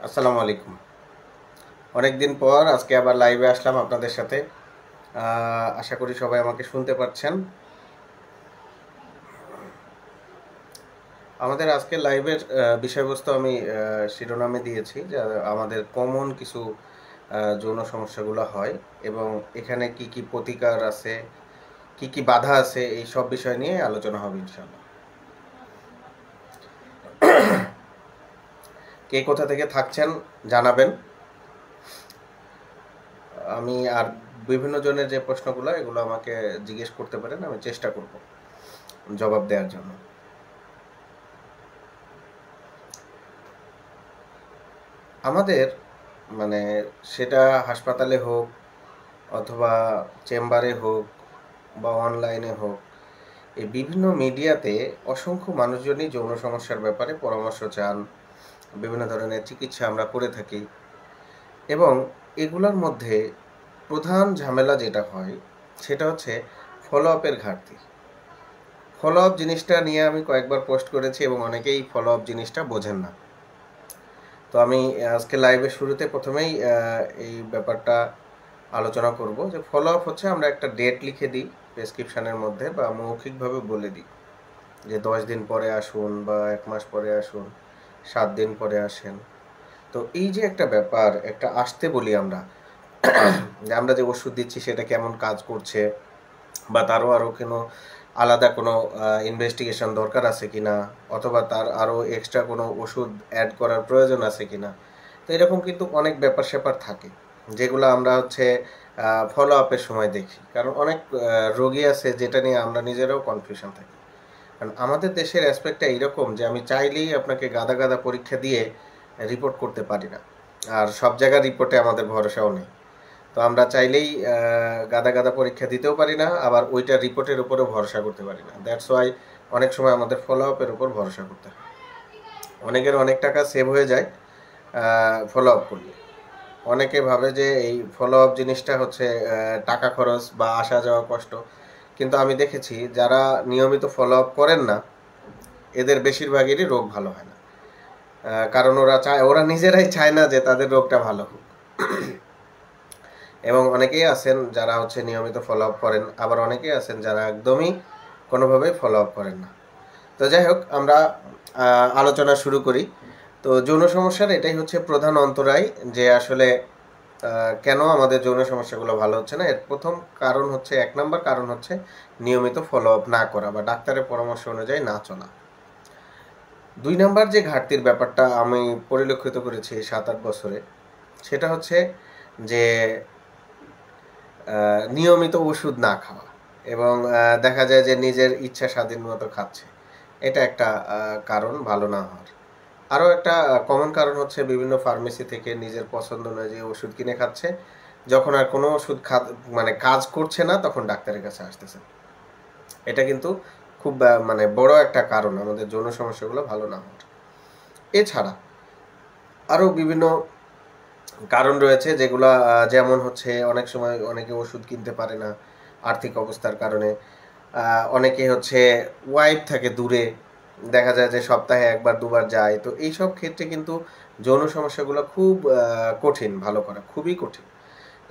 আসসালামু আলাইকুম। অনেক দিন পর আজকে আবার লাইভে আসলাম আপনাদের সাথে। আশা করি সবাই আমাকে শুনতে পাচ্ছেন। আমাদের আজকে লাইভের বিষয়বস্তু আমি শিরোনামে দিয়েছি যে আমাদের কমন কিছু যৌন সমস্যাগুলো হয় এবং এখানে কি কি প্রতিকার আছে, কি কি বাধা আছে, এই সব বিষয় নিয়ে আলোচনা হবে ইনশাআল্লাহ। কে কোথা থেকে থাকছেন জানাবেন। আমি আর বিভিন্ন জনের যে প্রশ্নগুলো এগুলো আমাকে জিজ্ঞেস করতে পারেন, আমি চেষ্টা করব জবাব দেওয়ার জন্য। আমাদের মানে সেটা হাসপাতালে হোক অথবা চেম্বারে হোক বা অনলাইনে হোক, এই বিভিন্ন মিডিয়াতে অসংখ্য মানুষজনই যৌন সমস্যার ব্যাপারে পরামর্শ চান, বিভিন্ন ধরনের চিকিৎসা আমরা করে থাকি এবং এগুলোর মধ্যে প্রধান ঝামেলা যেটা হয় সেটা হচ্ছে ফলো আপের ঘাটতি। ফলো আপ জিনিসটা নিয়ে আমি কয়েকবার পোস্ট করেছি এবং অনেকেই ফলো আপ জিনিসটা বোঝেন না। তো আমি আজকে লাইভের শুরুতে প্রথমেই এই ব্যাপারটা আলোচনা করব যে ফলো আপ হচ্ছে আমরা একটা ডেট লিখে দিই প্রেসক্রিপশনের মধ্যে বা মৌখিকভাবে বলে দিই যে 10 দিন পরে আসুন বা 1 মাস পরে আসুন, 7 দিন পরে আসেন। তো এই যে একটা ব্যাপার, একটা আসতে বলি আমরা, যে আমরা যে ওষুধ দিচ্ছি সেটা কেমন কাজ করছে বা তারও আরও কোনো আলাদা কোনো ইনভেস্টিগেশন দরকার আছে কিনা, অথবা তার আরও এক্সট্রা কোনো ওষুধ অ্যাড করার প্রয়োজন আছে কিনা। তো এরকম কিন্তু অনেক ব্যাপার স্যাপার থাকে যেগুলো আমরা হচ্ছে ফলো আপের সময় দেখি, কারণ অনেক রোগী আছে যেটা নিয়ে আমরা নিজেরাও কনফিউশন থাকি। কারণ আমাদের দেশের অ্যাসপেক্টটা এইরকম যে আমি চাইলেই আপনাকে গাদা গাদা পরীক্ষা দিয়ে রিপোর্ট করতে পারি না, আর সব জায়গার রিপোর্টে আমাদের ভরসাও নেই। তো আমরা চাইলেই গাদা গাদা পরীক্ষা দিতেও পারি না, আবার ওইটা রিপোর্টের উপরেও ভরসা করতে পারি না। দ্যাটস ওয়াই অনেক সময় আমাদের ফলো আপের উপর ভরসা করতে হয়। অনেকের অনেক টাকা সেভ হয়ে যায় ফলো আপ করলে। অনেকে ভাবে যে এই ফলো আপ জিনিসটা হচ্ছে টাকা খরচ বা আসা যাওয়া কষ্ট, কিন্তু আমি দেখেছি যারা নিয়মিত ফলো আপ করেন না এদের বেশিরভাগেরই রোগ ভালো হয় না। কারণ ওরা নিজেরাই চায় না যে তাদের রোগটা ভালো হোক। এবং অনেকেই আছেন যারা হচ্ছে নিয়মিত ফলো আপ করেন, আবার অনেকেই আছেন যারা একদমই কোনোভাবেই ফলো আপ করেন না। তো যাই হোক, আমরা আলোচনা শুরু করি। তো যৌন সমস্যার এটাই হচ্ছে প্রধান অন্তরায় যে আসলে কেন আমাদের যৌন সমস্যাগুলো ভালো হচ্ছে না। এর প্রথম কারণ হচ্ছে, 1 নম্বর কারণ হচ্ছে নিয়মিত ফলো আপ না করা বা ডাক্তারের পরামর্শ অনুযায়ী না চলা। 2 নম্বর যে ঘাটতির ব্যাপারটা আমি পরিলক্ষিত করেছি 7-8 বছরে, সেটা হচ্ছে যে নিয়মিত ওষুধ না খাওয়া এবং দেখা যায় যে নিজের ইচ্ছা স্বাধীন মতো খাচ্ছে। এটা একটা কারণ ভালো না হওয়ার। আরও একটা কমন কারণ হচ্ছে বিভিন্ন ফার্মেসি থেকে নিজের পছন্দ অনুযায়ী ওষুধ কিনে খাচ্ছে। যখন আর কোনো ওষুধ মানে কাজ করছে না তখন ডাক্তারের কাছে আসতেছে। এটা কিন্তু খুব মানে বড় একটা কারণ আমাদের যৌন সমস্যাগুলো ভালো না হওয়ার। এছাড়া আরও বিভিন্ন কারণ রয়েছে যেগুলা যেমন হচ্ছে অনেক সময় অনেকে ওষুধ কিনতে পারে না আর্থিক অবস্থার কারণে। অনেকে হচ্ছে ওয়াইফ থাকে দূরে, দেখা যায় যে সপ্তাহে 1-2 বার যায়। তো এইসব ক্ষেত্রে কিন্তু যৌন সমস্যাগুলো খুব কঠিন ভালো করা, খুবই কঠিন।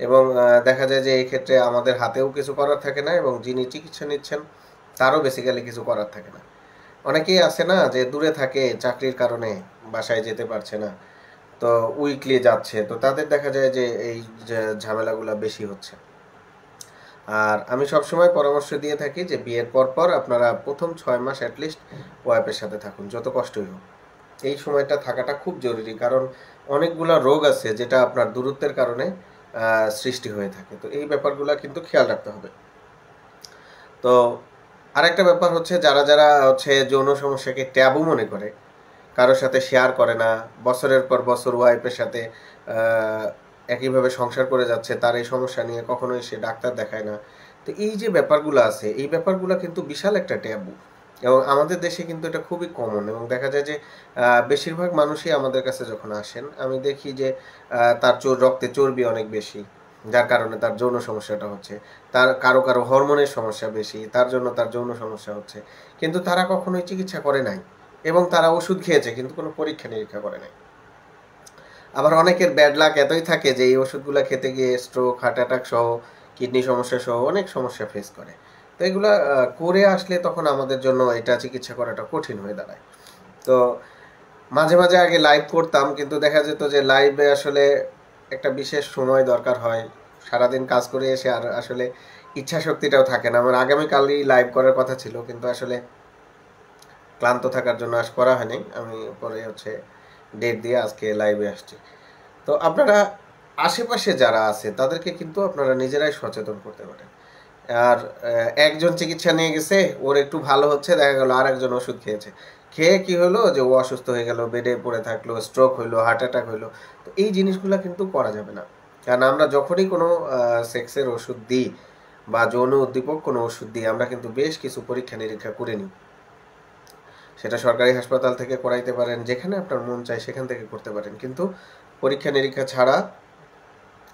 এবং দেখা যায় যে এই ক্ষেত্রে আমাদের হাতেও কিছু করার থাকে না এবং যিনি চিকিৎসা নিচ্ছেন তারও বেসিক্যালি কিছু করার থাকে না। অনেকেই আছে না যে দূরে থাকে চাকরির কারণে, বাসায় যেতে পারছে না, তো উইকলি যাচ্ছে, তো তাদের দেখা যায় যে এই যে ঝামেলাগুলো বেশি হচ্ছে। আর আমি সবসময় পরামর্শ দিয়ে থাকি যে বিয়ের পর আপনারা প্রথম 6 মাস অ্যাটলিস্ট ওয়াইফের সাথে থাকুন, যত কষ্টই হোক। এই সময়টা থাকাটা খুব জরুরি, কারণ অনেকগুলো রোগ আছে যেটা আপনার দূরত্বের কারণে সৃষ্টি হয়ে থাকে। তো এই ব্যাপারগুলো কিন্তু খেয়াল রাখতে হবে। তো আরেকটা ব্যাপার হচ্ছে যারা যারা হচ্ছে যৌন সমস্যাকে ট্যাবু মনে করে, কারোর সাথে শেয়ার করে না, বছরের পর বছর ওয়াইফের সাথে একইভাবে সংসার করে যাচ্ছে, তার এই সমস্যা নিয়ে কখনোই সে ডাক্তার দেখায় না। তো এই যে ব্যাপারগুলো আছে, এই ব্যাপারগুলো কিন্তু বিশাল একটা ট্যাবু এবং আমাদের দেশে কিন্তু এটা খুবই কমন। এবং দেখা যায় যে বেশিরভাগ মানুষই আমাদের কাছে যখন আসেন আমি দেখি যে তার রক্তে চর্বি অনেক বেশি, যার কারণে তার যৌন সমস্যাটা হচ্ছে। তার কারো কারো হরমোনের সমস্যা বেশি, তার জন্য তার যৌন সমস্যা হচ্ছে। কিন্তু তারা কখনোই চিকিৎসা করে নাই এবং তারা ওষুধ খেয়েছে কিন্তু কোনো পরীক্ষা নিরীক্ষা করে নাই। আবার অনেকের ব্যাড লাক এতই থাকে যে এই ওষুধগুলো খেতে গিয়ে স্ট্রোক, হার্ট অ্যাটাক সহ, কিডনি সমস্যা সহ অনেক সমস্যা ফেস করে। তো এগুলা করে আসলে তখন আমাদের জন্য এটা চিকিৎসা করাটা কঠিন হয়ে দাঁড়ায়। তো মাঝে মাঝে আগে লাইভ করতাম, কিন্তু দেখা যেত যে লাইভে আসলে একটা বিশেষ সময় দরকার হয়। সারাদিন কাজ করে এসে আর আসলে ইচ্ছা শক্তিটাও থাকে না। আমার আগামীকালই লাইভ করার কথা ছিল, কিন্তু আসলে ক্লান্ত থাকার জন্য আজ করা হয়নি। আমি পরে ডেট দিয়ে আজকে লাইভে আসছি। তো আপনারা আশেপাশে যারা আছে তাদেরকে কিন্তু আপনারা নিজেরাই সচেতন করতে পারেন। আর একজন চিকিৎসা নিয়ে গেছে, ওর একটু ভালো হচ্ছে, দেখা গেল আর একজন ওষুধ খেয়েছে, খেয়ে কি হলো যে ও অসুস্থ হয়ে গেল, বেডে পড়ে থাকলো, স্ট্রোক হইলো, হার্ট অ্যাটাক হইলো। তো এই জিনিসগুলো কিন্তু করা যাবে না। কারণ আমরা যখনই কোনো সেক্সের ওষুধ দিই বা যৌন উদ্দীপক কোনো ওষুধ দিই, আমরা কিন্তু বেশ কিছু পরীক্ষা নিরীক্ষা করে নিই। সেটা সরকারি হাসপাতাল থেকে করাইতে পারেন, যেখানে আপনার মন চায় সেখান থেকে করতে পারেন, কিন্তু পরীক্ষা নিরীক্ষা ছাড়া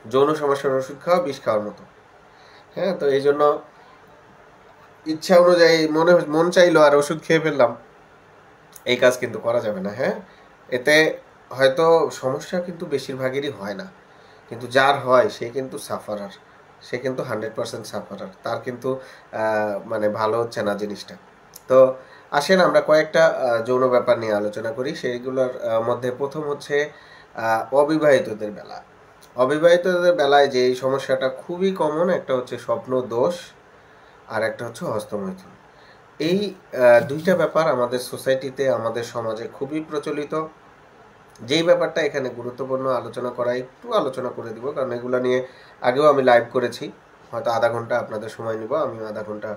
যৌন সমস্যার ওষুধ খাওয়া বিষ খাওয়ার মতো। হ্যাঁ, তো এই জন্য ইচ্ছা অনুযায়ী মন চাইলো আর ওষুধ খেয়ে ফেললাম, এই কাজ কিন্তু করা যাবে না। হ্যাঁ, এতে হয়তো সমস্যা কিন্তু বেশিরভাগেরই হয় না, কিন্তু যার হয় সে কিন্তু সাফারার, সে কিন্তু 100% সাফারার, তার কিন্তু মানে ভালো হচ্ছে না জিনিসটা। তো আসেন আমরা কয়েকটা যৌন ব্যাপার নিয়ে আলোচনা করি। সেইগুলোর মধ্যে প্রথম হচ্ছে অবিবাহিতদের বেলা। অবিবাহিতদের বেলায় যে সমস্যাটা খুবই কমন, একটা হচ্ছে স্বপ্ন দোষ, আর একটা হচ্ছে হস্তমৈথুন। এই দুইটা ব্যাপার আমাদের সোসাইটিতে, আমাদের সমাজে খুবই প্রচলিত। যেই ব্যাপারটা এখানে গুরুত্বপূর্ণ আলোচনা করা, একটু আলোচনা করে দিব, কারণ এগুলো নিয়ে আগেও আমি লাইভ করেছি। হয়তো আধা ঘন্টা আপনাদের সময় নিব, আমি আধা ঘন্টা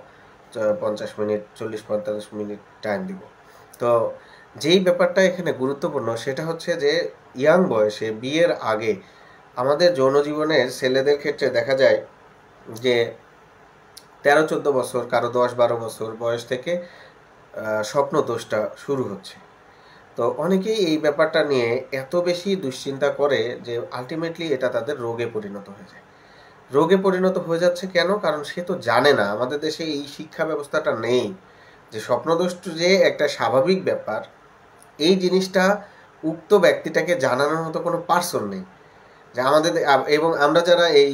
50 মিনিট, 40-45 মিনিট টাইম দিব। তো যেই ব্যাপারটা এখানে গুরুত্বপূর্ণ সেটা হচ্ছে যে ইয়াং বয়সে, বিয়ের আগে আমাদের যৌন জীবনের ছেলেদের ক্ষেত্রে দেখা যায় যে 13-14 বছর, কারো 10-12 বছর বয়স থেকে স্বপ্ন দোষটা শুরু হচ্ছে। তো অনেকেই এই ব্যাপারটা নিয়ে এত বেশি দুশ্চিন্তা করে যে আলটিমেটলি এটা তাদের রোগে পরিণত হয়ে যায়। রোগে পরিণত হয়ে যাচ্ছে কেন? কারণ সে তো জানে না, আমাদের দেশে এই শিক্ষা ব্যবস্থাটা নেই যে স্বপ্নদোষ যে একটা স্বাভাবিক ব্যাপার, এই জিনিসটা উক্ত ব্যক্তিটাকে জানানোর মতো কোনো পার্সন নেই। যে আমাদের এবং আমরা যারা এই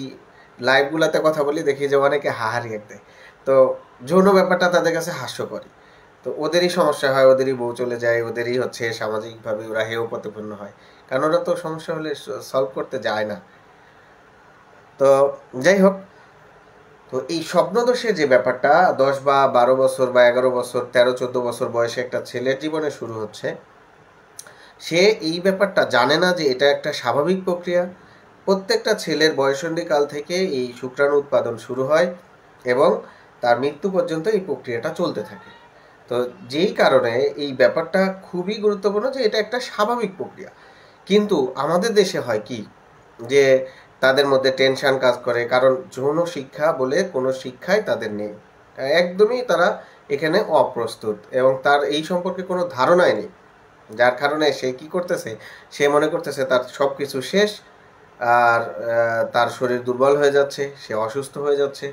লাইভগুলোতে কথা বলি দেখি যে অনেকে হাহারি দেয়। তো যৌন ব্যাপারটা তাদের কাছে হাস্যকরী। তো ওদেরই সমস্যা হয়, ওদেরই বউ চলে যায়, ওদেরই সামাজিকভাবে ওরা হেয় প্রতিপন্ন হয়, কারণ ওরা তো সমস্যা হলে সলভ করতে যায় না। তো যাই হোক, তো এই স্বপ্নদোষের যে ব্যাপারটা 10 বা 12 বছর বা 11 বছর, 13-14 বছর বয়সে একটা ছেলের জীবনে শুরু হচ্ছে, সে এই ব্যাপারটা জানে না যে এটা একটা স্বাভাবিক প্রক্রিয়া। প্রত্যেকটা ছেলের বয়ঃসন্ধিকাল থেকে এই শুক্রাণু উৎপাদন শুরু হয় এবং তার মৃত্যু পর্যন্ত এই প্রক্রিয়াটা চলতে থাকে। তো যেই কারণে এই ব্যাপারটা খুবই গুরুত্বপূর্ণ যে এটা একটা স্বাভাবিক প্রক্রিয়া। কিন্তু আমাদের দেশে হয় কি, যে তাদের মধ্যে টেনশন কাজ করে, কারণ যৌন শিক্ষা বলে কোনো শিক্ষাই তাদের নেই। একদমই তারা এখানে অপ্রস্তুত এবং তার এই সম্পর্কে কোনো ধারণাই নেই। যার কারণে সে কি করতেছে, সে মনে করতেছে তার সব কিছু শেষ, আর তার শরীর দুর্বল হয়ে যাচ্ছে, সে অসুস্থ হয়ে যাচ্ছে,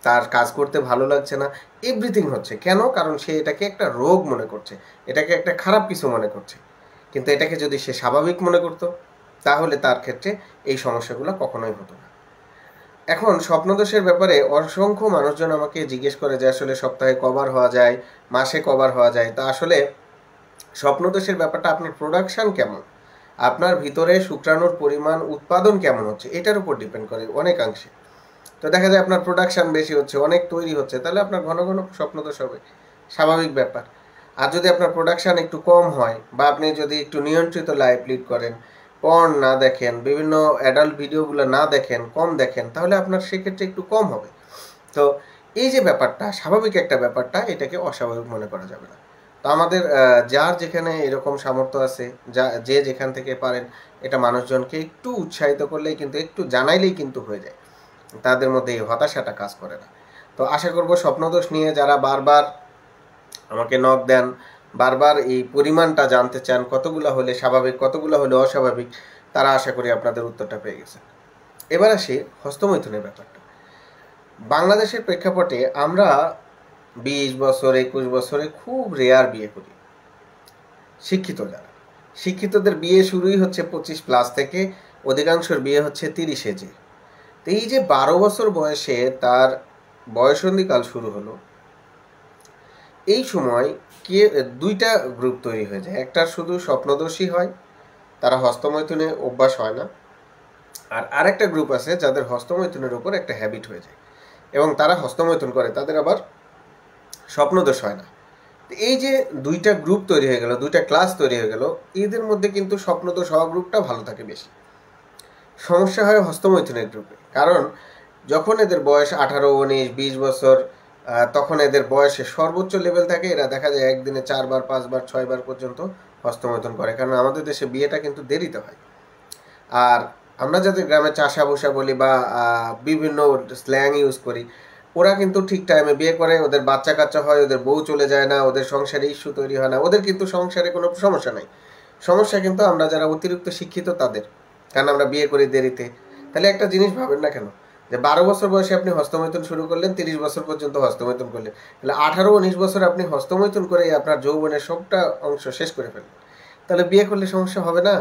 তার কাজ করতে ভালো লাগছে না, এভরিথিং হচ্ছে কেন? কারণ সে এটাকে একটা রোগ মনে করছে, এটাকে একটা খারাপ কিছু মনে করছে। কিন্তু এটাকে যদি সে স্বাভাবিক মনে করত, তাহলে তার ক্ষেত্রে এই সমস্যাগুলো কখনোই হতো না। এখন স্বপ্নদোষের ব্যাপারে অসংখ্য মানুষজন আমাকে জিজ্ঞেস করে যে আসলে সপ্তাহে কবার হওয়া যায়, মাসে কবার হওয়া যায়। তা আসলে স্বপ্নদোষের ব্যাপারটা আপনার প্রোডাকশান কেমন, আপনার ভিতরে শুক্রাণুর পরিমাণ উৎপাদন কেমন হচ্ছে, এটার উপর ডিপেন্ড করে অনেকাংশে। তো দেখা যায় আপনার প্রোডাকশান বেশি হচ্ছে, অনেক তৈরি হচ্ছে, তাহলে আপনার ঘন ঘন স্বপ্নদোষ হবে, স্বাভাবিক ব্যাপার। আর যদি আপনার প্রোডাকশান একটু কম হয়, বা আপনি যদি একটু নিয়ন্ত্রিত লাইফ লিড করেন, পর্ন না দেখেন, বিভিন্ন অ্যাডাল্ট ভিডিওগুলো না দেখেন, কম দেখেন, তাহলে আপনার সেক্ষেত্রে একটু কম হবে। তো এই যে ব্যাপারটা, স্বাভাবিক একটা ব্যাপারটা, এটাকে অস্বাভাবিক মনে করা যাবে না। তো আমাদের যার যেখানে এরকম সামর্থ্য আছে, যে যেখান থেকে পারেন, এটা মানুষজনকে একটু উৎসাহিত করলেই কিন্তু, একটু জানাইলেই কিন্তু হয়ে যায়, তাদের মধ্যে এই হতাশাটা কাজ করে না। তো আশা করব স্বপ্নদোষ নিয়ে যারা বারবার আমাকে নক দেন, বারবার এই পরিমাণটা জানতে চান, কতগুলো হলে স্বাভাবিক, কতগুলো হলে অস্বাভাবিক, তারা আশা করি আপনাদের উত্তরটা পেয়ে গেছেন। এবার আসি হস্তমৈথুনের ব্যাপারটা। বাংলাদেশের প্রেক্ষাপটে আমরা 20 বছর 21 বছরে খুব রেয়ার বিয়ে করি, শিক্ষিত যারা, শিক্ষিতদের বিয়ে শুরুই হচ্ছে 25+ থেকে, অধিকাংশের বিয়ে হচ্ছে 30-এ যে। তো এই যে 12 বছর বয়সে তার বয়ঃসন্ধিকাল শুরু হলো, এই সময় কে দুইটা গ্রুপ তৈরি হয়ে যায়। একটা শুধু স্বপ্নদোষী হয়, তারা হস্তমৈথুনে অভ্যাস হয় না, আর আরেকটা গ্রুপ আছে যাদের হস্তমৈথুনের উপর একটা হ্যাবিট হয়ে যায় এবং তারা হস্তমৈথুন করে, তাদের আবার স্বপ্নদোষ হয় না। এই যে দুইটা গ্রুপ তৈরি হয়ে গেল, দুইটা ক্লাস তৈরি হয়ে গেল, এদের মধ্যে কিন্তু স্বপ্নদোষ হওয়া গ্রুপটা ভালো থাকে বেশি। সমস্যা হয় হস্তমৈথুনের গ্রুপে, কারণ যখন এদের বয়স 18, 19, 20 বছর, তখন এদের বয়সের সর্বোচ্চ লেভেল থাকে, এরা দেখা যায় একদিনে 4 বার, 5 বার, 6 বার পর্যন্ত হস্তমৈথুন করে, কারণ আমাদের দেশে বিয়েটা কিন্তু দেরিতে হয়। আর আমরা যাদের গ্রামে চাষা বসা বলি বা বিভিন্ন স্ল্যাং ইউজ করি, ওরা কিন্তু ঠিক টাইমে বিয়ে করে, ওদের বাচ্চা কাচ্চা হয়, ওদের বউ চলে যায় না, ওদের সংসারে ইস্যু তৈরি হয় না, ওদের কিন্তু সংসারে কোনো সমস্যা নাই। সমস্যা কিন্তু আমরা যারা অতিরিক্ত শিক্ষিত তাদের, কারণ আমরা বিয়ে করি দেরিতে। তাহলে একটা জিনিস ভাবেন না কেন, যে 12 বছর বয়সে আপনি হস্তমৈথুন শুরু করলেন, 30 বছর পর্যন্ত হস্তমৈথুন করলেন, তাহলে 18, 19 বছর আপনি হস্তমৈথুন করে আপনার যৌবনের সবটা অংশ শেষ করে ফেললেন। তাহলে বিয়ে করলে সমস্যা হবে না?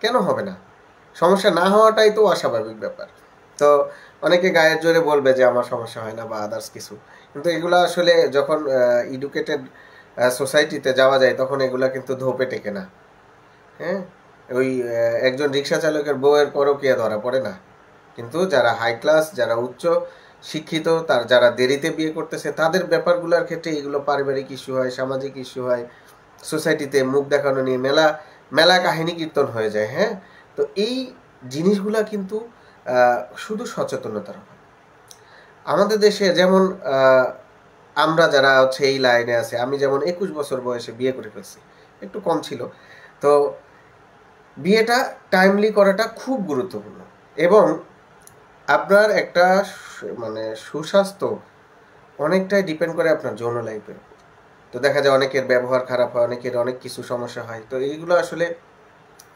কেন হবে না? সমস্যা না হওয়াটাই তো অস্বাভাবিক ব্যাপার। তো অনেকে গায়ের জোরে বলবে যে আমার সমস্যা হয় না বা আদার্স কিছু, কিন্তু এগুলো আসলে যখন এডুকেটেড সোসাইটিতে যাওয়া যায় তখন এগুলা কিন্তু ধোপে টেকে না। হ্যাঁ, ওই একজন রিক্সা চালকের বউয়ের পরকীয়া ধরা পড়ে না, কিন্তু যারা হাই ক্লাস, যারা উচ্চ শিক্ষিত, তার যারা দেরিতে বিয়ে করতেছে, তাদের ব্যাপারগুলোর ক্ষেত্রে এগুলো পারিবারিক ইস্যু হয়, সামাজিক ইস্যু হয়, সোসাইটিতে মুখ দেখানো নিয়ে মেলা মেলা কাহিনী কীর্তন হয়ে যায়। হ্যাঁ, তো এই জিনিসগুলা কিন্তু শুধু সচেতনতার অভাব। আমাদের দেশে যেমন আমরা যারা হচ্ছে এই লাইনে আছে, আমি যেমন 21 বছর বয়সে বিয়ে করে ফেলছি, একটু কম ছিল। তো বিয়েটা টাইমলি করাটা খুব গুরুত্বপূর্ণ, এবং আপনার একটা মানে সুস্বাস্থ্য অনেকটাই ডিপেন্ড করে আপনার যৌন লাইফের উপর। তো দেখা যায় অনেকের ব্যবহার খারাপ হয়, অনেকের অনেক কিছু সমস্যা হয়, তো এইগুলো আসলে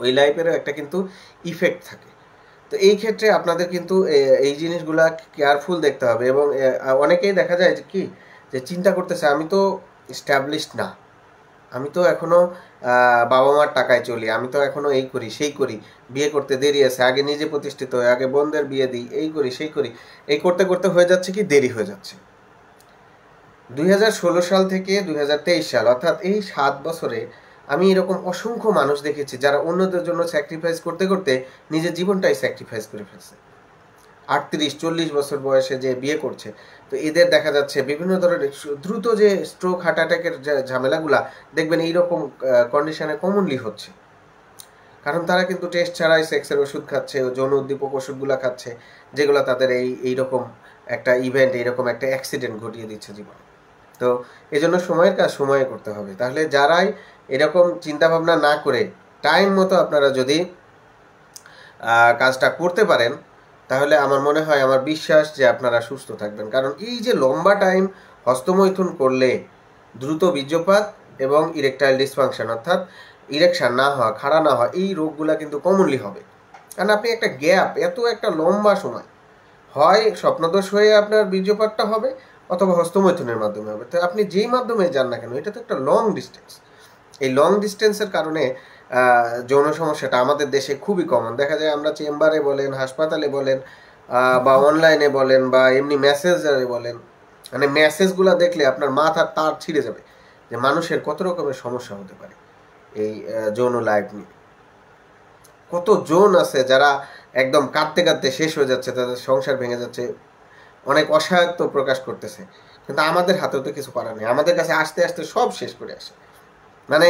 ওই লাইফেরও একটা কিন্তু ইফেক্ট থাকে। তো এই ক্ষেত্রে আপনাদের কিন্তু এই জিনিসগুলা কেয়ারফুল দেখতে হবে। এবং অনেকেই দেখা যায় যে কি, যে চিন্তা করতেছে আমি তো এস্টাবলিশড না, আমি তো এখনো বাবা মার টাকায় চলি, আমি তো এখনো এই করি সেই করি, বিয়ে করতে দেরি আছে, আগে নিজে প্রতিষ্ঠিত হই, আগে বোনদের বিয়ে দিই, এই করি সেই করি, এই করতে করতে হয়ে যাচ্ছে কি দেরি হয়ে যাচ্ছে। 2016 সাল থেকে 2023 সাল, অর্থাৎ এই 7 বছরে আমি এরকম অসংখ্য মানুষ দেখেছি যারা অন্যদের জন্য স্যাক্রিফাইস করতে করতে নিজের জীবনটাই স্যাক্রিফাইস করে ফেলছে। 38-40 বছর বয়সে যে বিয়ে করছে, তো এদের দেখা যাচ্ছে বিভিন্ন ধরনের দ্রুত যে স্ট্রোক, হার্ট অ্যাটাকের যে ঝামেলাগুলা দেখবেন এইরকম কন্ডিশনে কমনলি হচ্ছে, কারণ তারা কিন্তু টেস্ট ছাড়াই সেক্সের ওষুধ খাচ্ছে, যৌন উদ্দীপক ওষুধগুলো খাচ্ছে, যেগুলো তাদের এইরকম একটা ইভেন্ট, এইরকম একটা অ্যাক্সিডেন্ট ঘটিয়ে দিচ্ছে জীবনে। তো এই জন্য সময়ের কাজ সময়ে করতে হবে। তাহলে যারাই এরকম চিন্তাভাবনা না করে টাইম মতো আপনারা যদি কাজটা করতে পারেন, তাহলে আমার মনে হয়, আমার বিশ্বাস যে আপনারা সুস্থ থাকবেন। কারণ এই যে লম্বা টাইম হস্তমৈথুন করলে দ্রুত বীর্যপাত এবং ইরেকটাইল ডিসফাংশন, অর্থাৎ ইরেকশন না হওয়া, খাড়া না হওয়া, এই রোগগুলা কিন্তু কমনলি হবে। কারণ আপনি একটা গ্যাপ, এত একটা লম্বা সময়, হয় স্বপ্নদোষ হয়ে আপনার বীর্যপাতটা হবে, অথবা হস্তমৈথুনের মাধ্যমে হবে। তো আপনি যেই মাধ্যমে যান না কেন, এটা তো একটা লং ডিস্টেন্স। এই লং ডিস্টেন্সের কারণে যৌন সমস্যাটা আমাদের দেশে খুবই কমন। দেখা যায় আমরা চেম্বারে বলেন, হাসপাতালে বলেন, বা অনলাইনে বলেন, বা এমনি মেসেজে বলেন, মানে মেসেজগুলো দেখলে আপনার মাথার তার ছিঁড়ে যাবে যে মানুষের কত রকমের সমস্যা হতে পারে এই যৌন লাইফ নিয়ে। কত জন আছে যারা একদম কাঁদতে কাঁদতে শেষ হয়ে যাচ্ছে, তাদের সংসার ভেঙে যাচ্ছে, অনেক অসহায়ত্ব প্রকাশ করতেছে, কিন্তু আমাদের হাতেও তো কিছু করার নেই। আমাদের কাছে আসতে আসতে সব শেষ করে আসে। মানে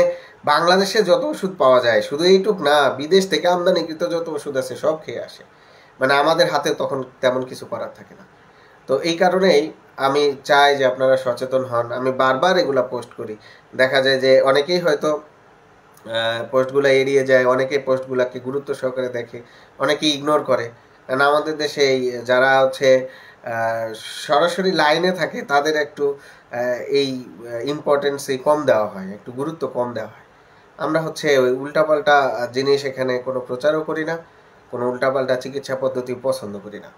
বাংলাদেশে যত ওষুধ পাওয়া যায়, শুধু এইটুক না, বিদেশ থেকে আমদানিকৃত যত ওষুধ আছে সব খেয়ে আসে। মানে আমাদের হাতে তখন তেমন কিছু করার থাকে না। তো এই কারণেই আমি চাই যে আপনারা সচেতন হন। আমি বারবার এগুলা পোস্ট করি, দেখা যায় যে অনেকেই হয়তো পোস্টগুলো এড়িয়ে যায়, অনেকে পোস্টগুলোকে গুরুত্ব সহকারে দেখে, অনেকে ইগনোর করে। কারণ আমাদের দেশে যারা হচ্ছে সরাসরি লাইনে থাকে তাদের একটু এই ইম্পর্টেন্সই কম দেওয়া হয়, একটু গুরুত্ব কম দেওয়া হয়। আমরা হচ্ছে ওই উল্টাপাল্টা জিনিস এখানে কোনো প্রচারও করি না, কোনো উল্টাপাল্টা চিকিৎসা পদ্ধতি পছন্দ করি না।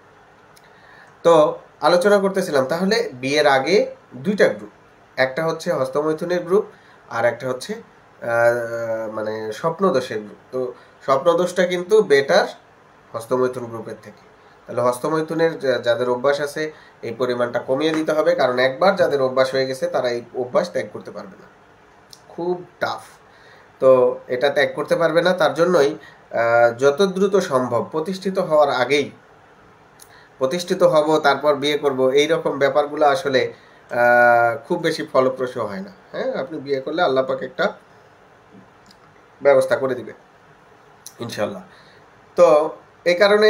তো আলোচনা করতেছিলাম, তাহলে বিয়ের আগে দুইটা গ্রুপ, একটা হচ্ছে হস্তমৈথুনের গ্রুপ, আর একটা হচ্ছে মানে স্বপ্নদোষের গ্রুপ। তো স্বপ্নদোষটা কিন্তু বেটার হস্তমৈথুন গ্রুপের থেকে। তাহলে হস্তমৈথুনের যাদের অভ্যাস আছে এই পরিমাণটা কমিয়ে দিতে হবে, কারণ একবার যাদের অভ্যাস হয়ে গেছে তারা এই অভ্যাস ত্যাগ করতে পারবে না, খুব টাফ। তো এটা ত্যাগ করতে পারবে না, তার জন্যই যত দ্রুত সম্ভব প্রতিষ্ঠিত হওয়ার আগেই, প্রতিষ্ঠিত হব তারপর বিয়ে করব, এই রকম ব্যাপারগুলো আসলে খুব বেশি ফলপ্রসূ হয় না। হ্যাঁ, আপনি বিয়ে করলে আল্লাহ পাক একটা ব্যবস্থা করে দিবে ইনশাল্লাহ। তো এই কারণে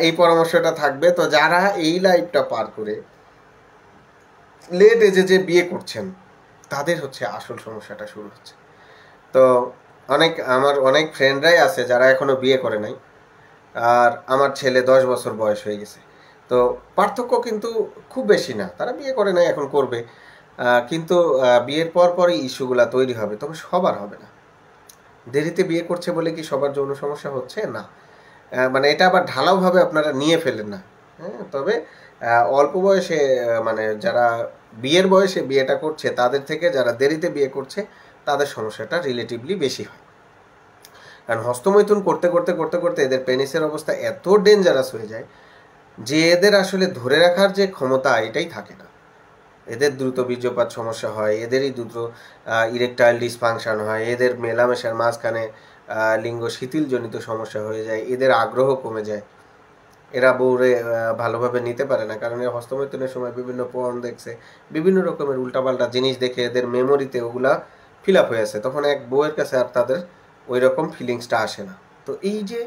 এই পরামর্শটা থাকবে। তো যারা এই লাইফটা পার করে লেট এজে যে বিয়ে করছেন তাদের হচ্ছে আসল সমস্যাটা শুরু হচ্ছে। তো আমার অনেক ফ্রেন্ডরাই আছে যারা এখনো বিয়ে করে নাই, আর আমার ছেলে 10 বছর বয়স হয়ে গেছে। তো পার্থক্য কিন্তু খুব বেশি না, তারা বিয়ে করে নাই, এখন করবে। কিন্তু বিয়ের পর পরই ইস্যুগুলা তৈরি হবে, তবে সবার হবে না। দেরিতে বিয়ে করছে বলে কি সবার যৌন সমস্যা হচ্ছে না, মানে এটা আবার ঢালাওভাবে আপনারা নিয়ে ফেলেন না। হ্যাঁ, তবে অল্প বয়সে মানে যারা বিয়ের বয়সে বিয়েটা করছে তাদের থেকে যারা দেরিতে বিয়ে করছে তাদের সমস্যাটা রিলেটিভলি বেশি হয়। কারণ হস্তমৈথুন করতে করতে করতে করতে এদের পেনিসের অবস্থা এত ডেঞ্জারাস হয়ে যায় যে এদের আসলে ধরে রাখার যে ক্ষমতা এটাই থাকে না। এদের দ্রুত বীর্যপাত সমস্যা হয়, এদেরই দ্রুত ইরেকটাইল ডিসফাংশন হয়, এদের মেলামেশার মাঝখানে লিঙ্গ শিথিলজনিত সমস্যা হয়ে যায়, এদের আগ্রহ কমে যায়, এরা বউরে ভালোভাবে নিতে পারে না, কারণ এর হস্তমৈথুনের সময় বিভিন্ন পর্ন দেখছে, বিভিন্ন রকমের উল্টাপাল্টা জিনিস দেখে এদের মেমোরিতে ওগুলা ফিল আপ হয়ে আছে, তখন এক বউয়ের কাছে আর তাদের ওই রকম ফিলিংসটা আসে না। তো এই যে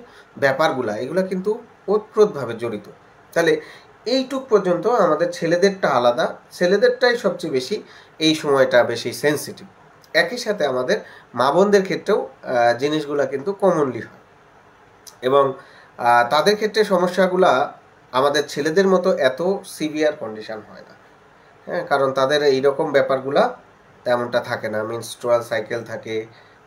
ব্যাপারগুলা এগুলা কিন্তু ওতপ্রোতভাবে জড়িত। তাহলে এইটুক পর্যন্ত আমাদের ছেলেদেরটা আলাদা, ছেলেদেরটাই সবচেয়ে বেশি এই সময়টা বেশি সেন্সিটিভ। একই সাথে আমাদের মা বোনদের ক্ষেত্রেও জিনিসগুলা কিন্তু কমনলি হয়, এবং তাদের ক্ষেত্রে সমস্যাগুলা আমাদের ছেলেদের মতো এত সিভিয়ার কন্ডিশন হয় না। হ্যাঁ, কারণ তাদের এইরকম ব্যাপারগুলা তেমনটা থাকে না, মেনস্ট্রুয়াল সাইকেল থাকে,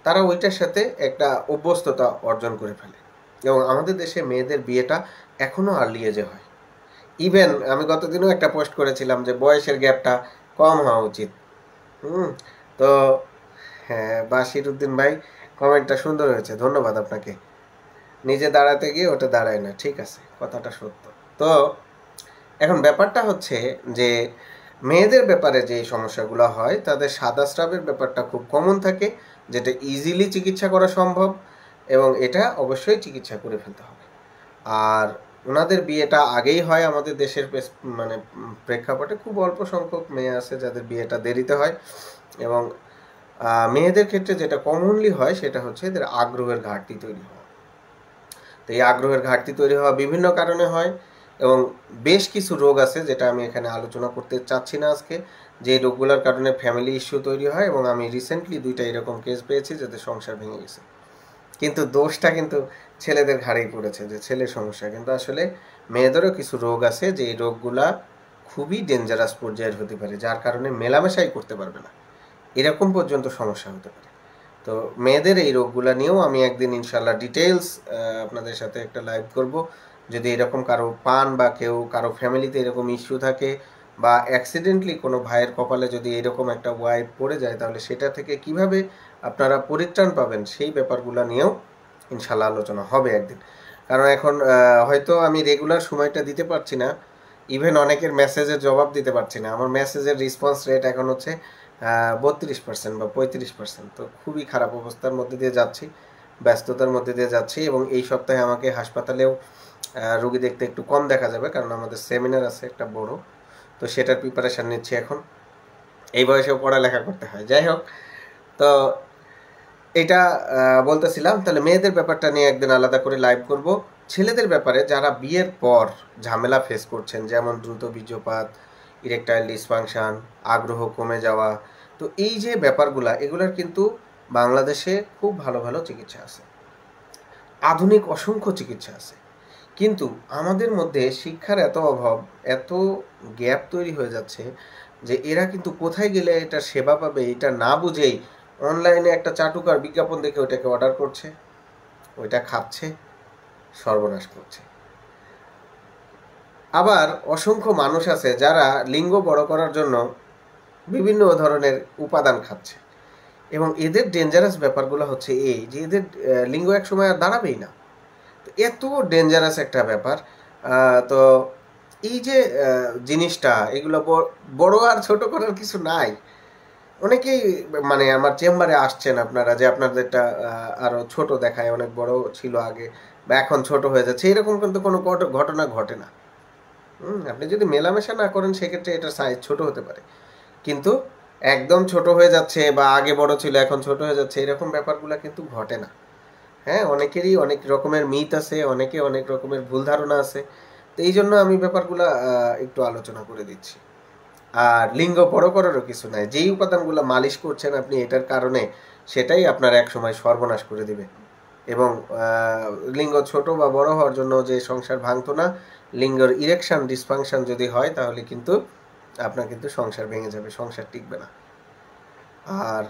তারা ওইটার সাথে একটা অভ্যস্ততা অর্জন করে ফেলে। এবং আমাদের দেশে মেয়েদের বিয়েটা এখনও আর্লি এজে হয়। ইভেন আমি গতদিনও একটা পোস্ট করেছিলাম যে বয়সের গ্যাপটা কম হওয়া উচিত। তো হ্যাঁ, বাশির উদ্দিন ভাই কমেন্টটা সুন্দর হয়েছে, ধন্যবাদ আপনাকে। নিজে দাঁড়াতে গিয়ে ওটা দাঁড়ায় না, ঠিক আছে, কথাটা সত্য। তো এখন ব্যাপারটা হচ্ছে যে মেয়েদের ব্যাপারে যে সমস্যাগুলো হয় তাদের সাদা স্রাবের ব্যাপারটা খুব কমন থাকে, যেটা ইজিলি চিকিৎসা করা সম্ভব, এবং এটা অবশ্যই চিকিৎসা করে ফেলতে হবে। আর ওনাদের বিয়েটা আগেই হয় আমাদের দেশের মানে প্রেক্ষাপটে খুব অল্প সংখ্যক মেয়ে আছে যাদের বিয়েটা দেরিতে হয়। এবং মেয়েদের ক্ষেত্রে যেটা কমনলি হয় সেটা হচ্ছে এদের আগ্রহের ঘাটতি তৈরি হওয়া। তো এই আগ্রহের ঘাটতি তৈরি হওয়া বিভিন্ন কারণে হয়, এবং বেশ কিছু রোগ আছে যেটা আমি এখানে আলোচনা করতে চাচ্ছি না আজকে, যে রোগগুলোর কারণে ফ্যামিলি ইস্যু তৈরি হয়। এবং আমি রিসেন্টলি 2টা এরকম কেস পেয়েছি যাদের সংসার ভেঙে গেছে। কিন্তু দোষটা কিন্তু ছেলেদের ঘাড়েই পড়েছে, যে ছেলের সমস্যা, কিন্তু আসলে মেয়েদেরও কিছু রোগ আছে যে এই রোগগুলা খুবই ডেঞ্জারাস পর্যায়ের হতে পারে, যার কারণে মেলামেশাই করতে পারবে না, এরকম পর্যন্ত সমস্যা হতে পারে। তো মেয়েদের এই রোগগুলা নিয়েও আমি একদিন ইনশাল্লাহ ডিটেলস আপনাদের সাথে একটা লাইভ করব। যদি এরকম কারো পান বা কেউ কারো ফ্যামিলিতে এরকম ইস্যু থাকে, বা অ্যাক্সিডেন্টলি কোনো ভাইয়ের কপালে যদি এরকম একটা ওয়াইফ পড়ে যায়, তাহলে সেটা থেকে কিভাবে আপনারা পরিত্রাণ পাবেন সেই ব্যাপারগুলো নিয়েও ইনশাল্লাহ আলোচনা হবে একদিন। কারণ এখন হয়তো আমি রেগুলার সময়টা দিতে পারছি না, ইভেন অনেকের মেসেজের জবাব দিতে পারছি না। আমার মেসেজের রেসপন্স রেট এখন হচ্ছে 32% বা 35%। তো খুবই খারাপ অবস্থার মধ্যে দিয়ে যাচ্ছি, ব্যস্ততার মধ্যে দিয়ে যাচ্ছি। এবং এই সপ্তাহে আমাকে হাসপাতালেও রোগী দেখতে একটু কম দেখা যাবে, কারণ আমাদের সেমিনার আছে একটা বড়, তো সেটার প্রিপারেশান নিচ্ছি এখন। এই বয়সেও পড়ালেখা করতে হয়, যাই হোক। তো এটা বলতেছিলাম, তাহলে মেয়েদের ব্যাপারটা নিয়ে একদিন আলাদা করে লাইভ করব। ছেলেদের ব্যাপারে যারা বিয়ের পর ঝামেলা ফেস করছেন, যেমন দ্রুত বীর্যপাত, ইরেকটাইল ডিসফাংশন, আগ্রহ কমে যাওয়া, তো এই যে ব্যাপারগুলা এগুলোর কিন্তু বাংলাদেশে খুব ভালো ভালো চিকিৎসা আছে, আধুনিক অসংখ্য চিকিৎসা আছে। কিন্তু আমাদের মধ্যে শিক্ষার এত অভাব, এত গ্যাপ তৈরি হয়ে যাচ্ছে যে এরা কিন্তু কোথায় গেলে এটা সেবা পাবে এটা না বুঝেই অনলাইনে একটা চাটুকার বিজ্ঞাপন দেখে ওইটাকে অর্ডার করছে, ওইটা খাচ্ছে, সর্বনাশ করছে। আবার অসংখ্য মানুষ আছে যারা লিঙ্গ বড় করার জন্য বিভিন্ন ধরনের উপাদান খাচ্ছে। এবং এদের ডেঞ্জারাস ব্যাপারগুলো হচ্ছে এই যে এদের লিঙ্গ এক সময় আর দাঁড়াবেই না। তো এত ডেঞ্জারাস একটা ব্যাপার। তো এই যে জিনিসটা এগুলো বড় আর ছোট করার কিছু নাই। অনেকেই মানে আমার চেম্বারে আসছেন আপনারা যে আপনাদেরটা আরো ছোট দেখায়, অনেক বড় ছিল আগে বা এখন ছোট হয়ে যাচ্ছে, এরকম কিন্তু কোনো ঘটনা ঘটে না। আপনি যদি মেলামেশা না করেন সেক্ষেত্রে এটার সাইজ ছোট হতে পারে, কিন্তু একদম ছোট হয়ে যাচ্ছে বা আগে বড় ছিল এখন ছোট হয়ে যাচ্ছে এরকম ব্যাপারগুলো কিন্তু ঘটে না। হ্যাঁ, অনেকেরই অনেক রকমের মিথ আছে, অনেকে অনেক রকমের ভুল ধারণা আছে। তো এই জন্য আমি ব্যাপারগুলো একটু আলোচনা করে দিচ্ছি। আর লিঙ্গ বড় করারও কিছু নাই, যেই উপাদানগুলো মালিশ করছেন আপনি এটার কারণে সেটাই আপনার এক সময় সর্বনাশ করে দিবে। এবং লিঙ্গ ছোট বা বড় হওয়ার জন্য যে সংসার ভাঙতো না, লিঙ্গের ইরেকশন ডিসফাংশন যদি হয় তাহলে কিন্তু আপনার কিন্তু সংসার ভেঙে যাবে, সংসার টিকবে না। আর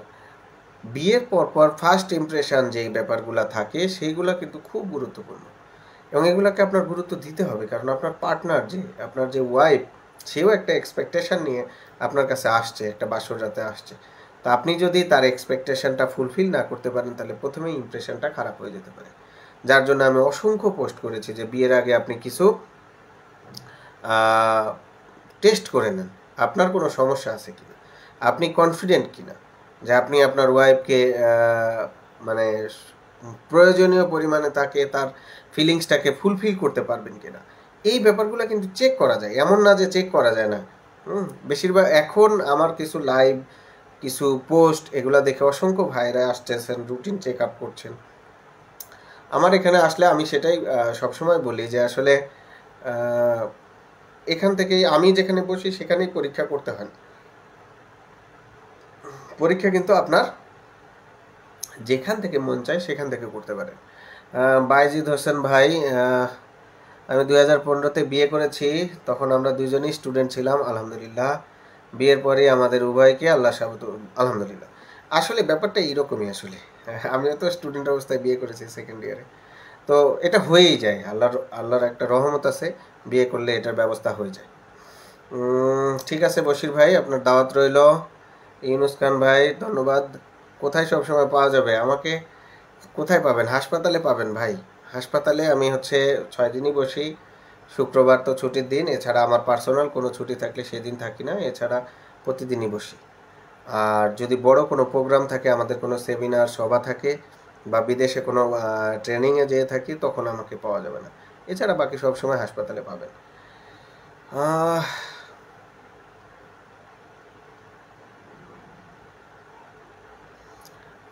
বিয়ের পর ফার্স্ট ইমপ্রেশন যেই ব্যাপারগুলো থাকে সেইগুলো কিন্তু খুব গুরুত্বপূর্ণ, এবং এগুলোকে আপনার গুরুত্ব দিতে হবে, কারণ আপনার পার্টনার যে আপনার যে ওয়াইফ সেও একটা এক্সপেকটেশন নিয়ে আপনার কাছে আসছে, একটা বাসর রাতে আসছে। তো আপনি যদি তার এক্সপেকটেশনটা ফুলফিল না করতে পারেন তাহলে প্রথমেই ইমপ্রেশনটা খারাপ হয়ে যেতে পারে। যার জন্য আমি অসংখ্য পোস্ট করেছি যে বিয়ের আগে আপনি কিছু টেস্ট করে নেন আপনার কোনো সমস্যা আছে কিনা, আপনি কনফিডেন্ট কিনা যে আপনি আপনার ওয়াইফকে মানে প্রয়োজনীয় পরিমাণে তাকে তার ফিলিংসটাকে ফুলফিল করতে পারবেন কিনা। এই ব্যাপারগুলো কিন্তু চেক করা যায়, এমন না যে চেক করা যায় না। বেশিরভাগ এখন আমার কিছু লাইভ কিছু পোস্ট এগুলা দেখে অসংখ্য ভাইরা আসতেছেন, রুটিন চেক আপ করছেন। আমার এখানে আসলে আমি সেটাই সবসময় বলি যে আসলে এখান থেকেই আমি যেখানে বসি সেখানেই পরীক্ষা করতে হয়। পরীক্ষা কিন্তু আপনার যেখান থেকে মন চায় সেখান থেকে করতে পারেন। বাইজিদ হোসেন ভাই, আমি 2015-তে বিয়ে করেছি, তখন আমরা দুজনেই স্টুডেন্ট ছিলাম, আলহামদুলিল্লাহ। বিয়ের পরে আমাদের উভয়কে আল্লাহ সাবত, আলহামদুলিল্লাহ। আসলে ব্যাপারটা এইরকমই, আসলে আমিও তো স্টুডেন্ট অবস্থায় বিয়ে করেছি সেকেন্ড ইয়ারে। তো এটা হয়েই যায়, আল্লাহর একটা রহমত আছে, বিয়ে করলে এটার ব্যবস্থা হয়ে যায়। ঠিক আছে বশির ভাই, আপনার দাওয়াত রইল। ইউনুস খান ভাই ধন্যবাদ। কোথায় সবসময় পাওয়া যাবে আমাকে? কোথায় পাবেন? হাসপাতালে পাবেন ভাই। হাসপাতালে আমি হচ্ছে 6 দিনই বসি, শুক্রবার তো ছুটির দিন, এছাড়া আমার পার্সোনাল কোনো ছুটি থাকলে সেদিন থাকি না, এছাড়া প্রতিদিনই বসি। আর যদি বড় কোনো প্রোগ্রাম থাকে, আমাদের কোনো সেমিনার সভা থাকে বা বিদেশে কোনো ট্রেনিংয়ে যেয়ে থাকি, তখন আমাকে পাওয়া যাবে না, এছাড়া বাকি সব সময় হাসপাতালে পাবেন।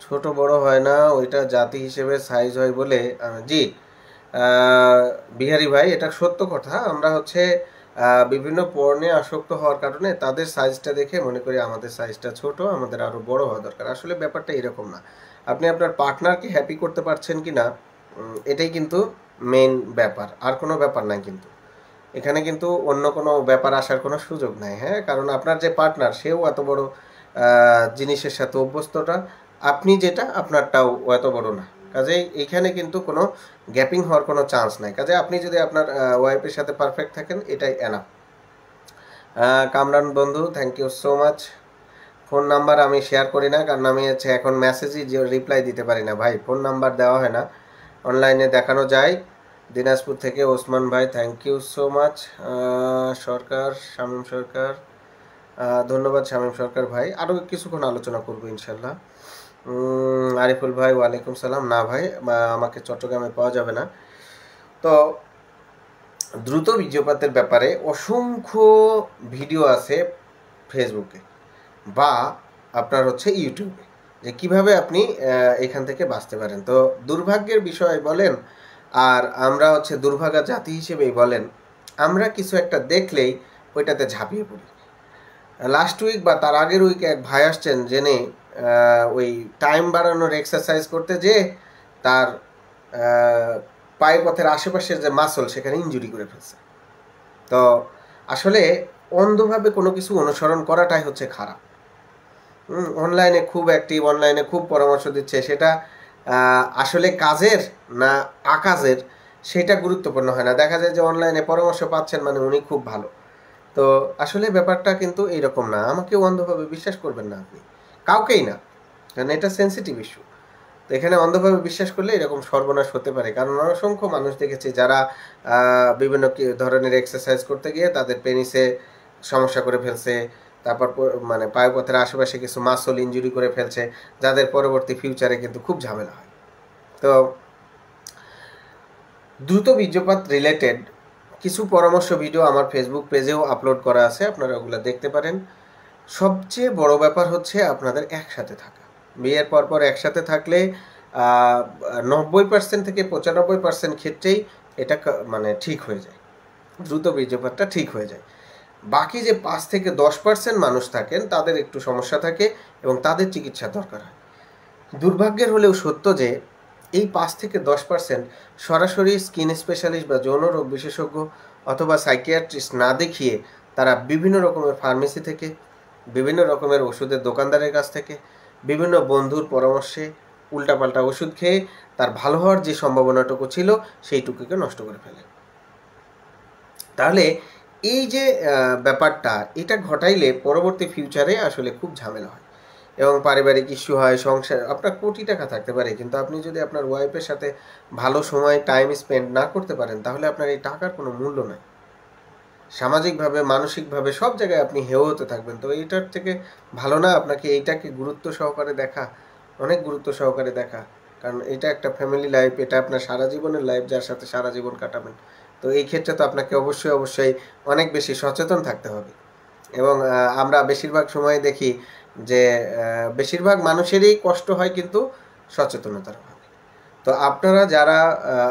ছোট বড় হয় না, ওইটা জাতি হিসেবে সাইজ হয় বলে। জি বিহারি ভাই, এটা সত্য কথা। আমরা হচ্ছে বিভিন্ন পণ্যে আসক্ত হওয়ার কারণে তাদের সাইজটা দেখে মনে করি আমাদের সাইজটা ছোট, আমাদের আরো বড় হওয়া দরকার। আসলে ব্যাপারটা এরকম না। আপনি আপনার পার্টনারকে হ্যাপি করতে পারছেন কি না, এটাই কিন্তু মেইন ব্যাপার, আর কোনো ব্যাপার নাই। কিন্তু এখানে কিন্তু অন্য কোনো ব্যাপার আসার কোনো সুযোগ নাই। হ্যাঁ, কারণ আপনার যে পার্টনার সেও এত বড় জিনিসের সাথে অভ্যস্তটা, আপনি যেটা আপনারটাও এত বড় না। কাজেই এইখানে কিন্তু কোনো গ্যাপিং হওয়ার কোনো চান্স নাই। কাজে আপনি যদি আপনার ওয়াইফের সাথে পারফেক্ট থাকেন, এটাই এনাফ। কামরান বন্ধু, thank you so much. Phone number আমি শেয়ার করি না, কারণ আমি হচ্ছে এখন মেসেজই রিপ্লাই দিতে পারি না ভাই, ফোন নাম্বার দেওয়া হয় না, অনলাইনে দেখানো যায়। দিনাজপুর থেকে ওসমান ভাই, থ্যাংক ইউ সো মাচ। সরকার, শামীম সরকার, ধন্যবাদ শামীম সরকার ভাই। আরও কিছুক্ষণ আলোচনা করবো ইনশাল্লাহ। আরিফুল ভাই, ওয়ালাইকুম সালাম। না ভাই, আমাকে চট্টগ্রামে পাওয়া যাবে না। তো দ্রুত বীর্যপাতের ব্যাপারে অসংখ্য ভিডিও আছে ফেসবুকে বা আপনার হচ্ছে ইউটিউবে, যে কিভাবে আপনি এখান থেকে বাঁচতে পারেন। তো দুর্ভাগ্যের বিষয় বলেন আর আমরা হচ্ছে দুর্ভাগা জাতি হিসেবেই বলেন, আমরা কিছু একটা দেখলেই ওইটাতে ঝাঁপিয়ে পড়ি। লাস্ট উইক বা তার আগের উইকে এক ভাই আসছেন, জেনে ওই টাইম বাড়ানোর এক্সারসাইজ করতে যে তার পায়পথের আশেপাশের যে মাসল সেখানে ইনজুরি করে ফেলছে। তো আসলে অন্ধভাবে কোনো কিছু অনুসরণ করাটাই হচ্ছে খারাপ। অনলাইনে খুব অ্যাক্টিভ, অনলাইনে খুব পরামর্শ দিচ্ছে, সেটা আসলে কাজের না আকাজের সেটা গুরুত্বপূর্ণ হয় না। দেখা যায় যে অনলাইনে পরামর্শ পাচ্ছেন মানে উনি খুব ভালো। তো আসলে ব্যাপারটা কিন্তু এইরকম না। আমাকে অন্ধভাবে বিশ্বাস করবেন না আপনি, কাউকেই না। কারণ এটা সেন্সিটিভ ইস্যু। তো এখানে অন্ধভাবে বিশ্বাস করলে এরকম সর্বনাশ হতে পারে। কারণ অসংখ্য মানুষ দেখেছি যারা বিভিন্ন ধরনের এক্সারসাইজ করতে গিয়ে তাদের পেনিসে সমস্যা করে ফেলছে, তারপর মানে পায়ুপথের আশেপাশে কিছু মাসল ইনজুরি করে ফেলছে, যাদের পরবর্তী ফিউচারে কিন্তু খুব ঝামেলা হয়। তো দ্রুত বীর্যপাত রিলেটেড কিছু পরামর্শ ভিডিও আমার ফেসবুক পেজেও আপলোড করা আছে, আপনারা ওগুলো দেখতে পারেন। সবচেয়ে বড় ব্যাপার হচ্ছে আপনাদের একসাথে থাকা। বিয়ের পরপর একসাথে থাকলে 90% থেকে 95% ক্ষেত্রেই এটা মানে ঠিক হয়ে যায়, দ্রুত বীর্যপাতটা ঠিক হয়ে যায়। বাকি যে 5 থেকে 10% মানুষ থাকেন তাদের একটু সমস্যা থাকে এবং তাদের চিকিৎসা দরকার হয়। দুর্ভাগ্যের হলেও সত্য যে এই 5 থেকে 10% সরাসরি স্কিন স্পেশালিস্ট বা যৌন রোগ বিশেষজ্ঞ অথবা সাইকিয়াট্রিস্ট না দেখিয়ে তারা বিভিন্ন রকমের ফার্মেসি থেকে, বিভিন্ন রকমের ওষুধের দোকানদারের কাছ থেকে, বিভিন্ন বন্ধুর পরামর্শে উল্টাপাল্টা ওষুধ খেয়ে তার ভালো হওয়ার যে সম্ভাবনাটুকু ছিল সেইটুকুকে নষ্ট করে ফেলে। তাহলে এই যে ব্যাপারটা, এটা ঘটাইলে পরবর্তী ফিউচারে আসলে খুব ঝামেলা হয় এবং পারিবারিক ইস্যু হয়, সংসার। আপনার কোটি টাকা থাকতে পারে, কিন্তু আপনি যদি আপনার ওয়াইফের সাথে ভালো সময় টাইম স্পেন্ড না করতে পারেন তাহলে আপনার এই টাকার কোনো মূল্য নাই। সামাজিকভাবে, মানসিকভাবে সব জায়গায় আপনি হেয় হতে থাকবেন। তো এইটার থেকে ভালো না আপনাকে এইটাকে গুরুত্ব সহকারে দেখা, অনেক গুরুত্ব সহকারে দেখা। কারণ এটা একটা ফ্যামিলি লাইফ, এটা আপনার সারা জীবনের লাইফ, যার সাথে সারা জীবন কাটাবেন। তো এই ক্ষেত্রে তো আপনাকে অবশ্যই অনেক বেশি সচেতন থাকতে হবে। এবং আমরা বেশিরভাগ সময় দেখি যে বেশিরভাগ মানুষেরই কষ্ট হয় কিন্তু সচেতনতার অভাবে। তো আপনারা যারা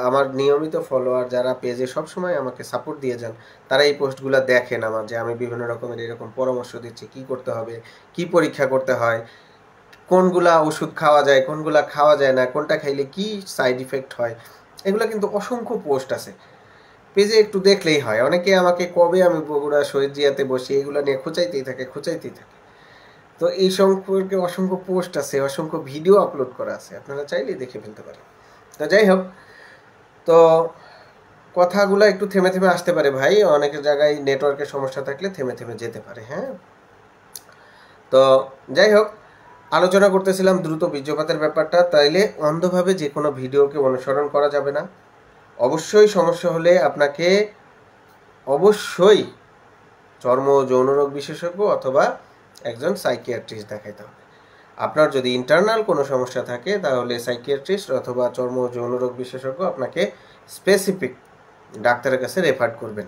আমার নিয়মিত ফলোয়ার, যারা পেজে সবসময় আমাকে সাপোর্ট দিয়ে যান, তারা এই পোস্টগুলো দেখেন আমার, যে আমি বিভিন্ন রকমের এরকম পরামর্শ দিচ্ছি, কি করতে হবে, কি পরীক্ষা করতে হয়, কোনগুলা ওষুধ খাওয়া যায়, কোনগুলা খাওয়া যায় না, কোনটা খাইলে কি সাইড ইফেক্ট হয়। এগুলো কিন্তু অসংখ্য পোস্ট আছে পেজে, একটু দেখলেই হয়। অনেকে আমাকে কবে আমি বগুড়া শহীদ জিয়াতে বসি এগুলো নিয়ে খুঁচাইতেই থাকে। তো এই সম্পর্কে অসংখ্য পোস্ট আছে, অসংখ্য ভিডিও আপলোড করা আছে, আপনারা চাইলেই দেখে ফেলতে পারেন। তো যাই হোক, তো কথাগুলো একটু থেমে থেমে আসতে পারে ভাই, অনেক জায়গায় নেটওয়ার্কের সমস্যা থাকলে থেমে থেমে যেতে পারে। হ্যাঁ, তো যাই হোক, আলোচনা করতেছিলাম দ্রুত বীর্যপাতের ব্যাপারটা। তাইলে অন্ধভাবে যে কোনো ভিডিওকে অনুসরণ করা যাবে না। অবশ্যই সমস্যা হলে আপনাকে অবশ্যই চর্ম ও যৌনরোগ বিশেষজ্ঞ অথবা একজন সাইকিয়াট্রিস্ট দেখাইতে হবে। আপনার যদি ইন্টারনাল কোনো সমস্যা থাকে তাহলে সাইকিয়াট্রিস্ট অথবা চর্ম ও যৌনরোগ বিশেষজ্ঞ আপনাকে স্পেসিফিক ডাক্তারের কাছে রেফার করবেন,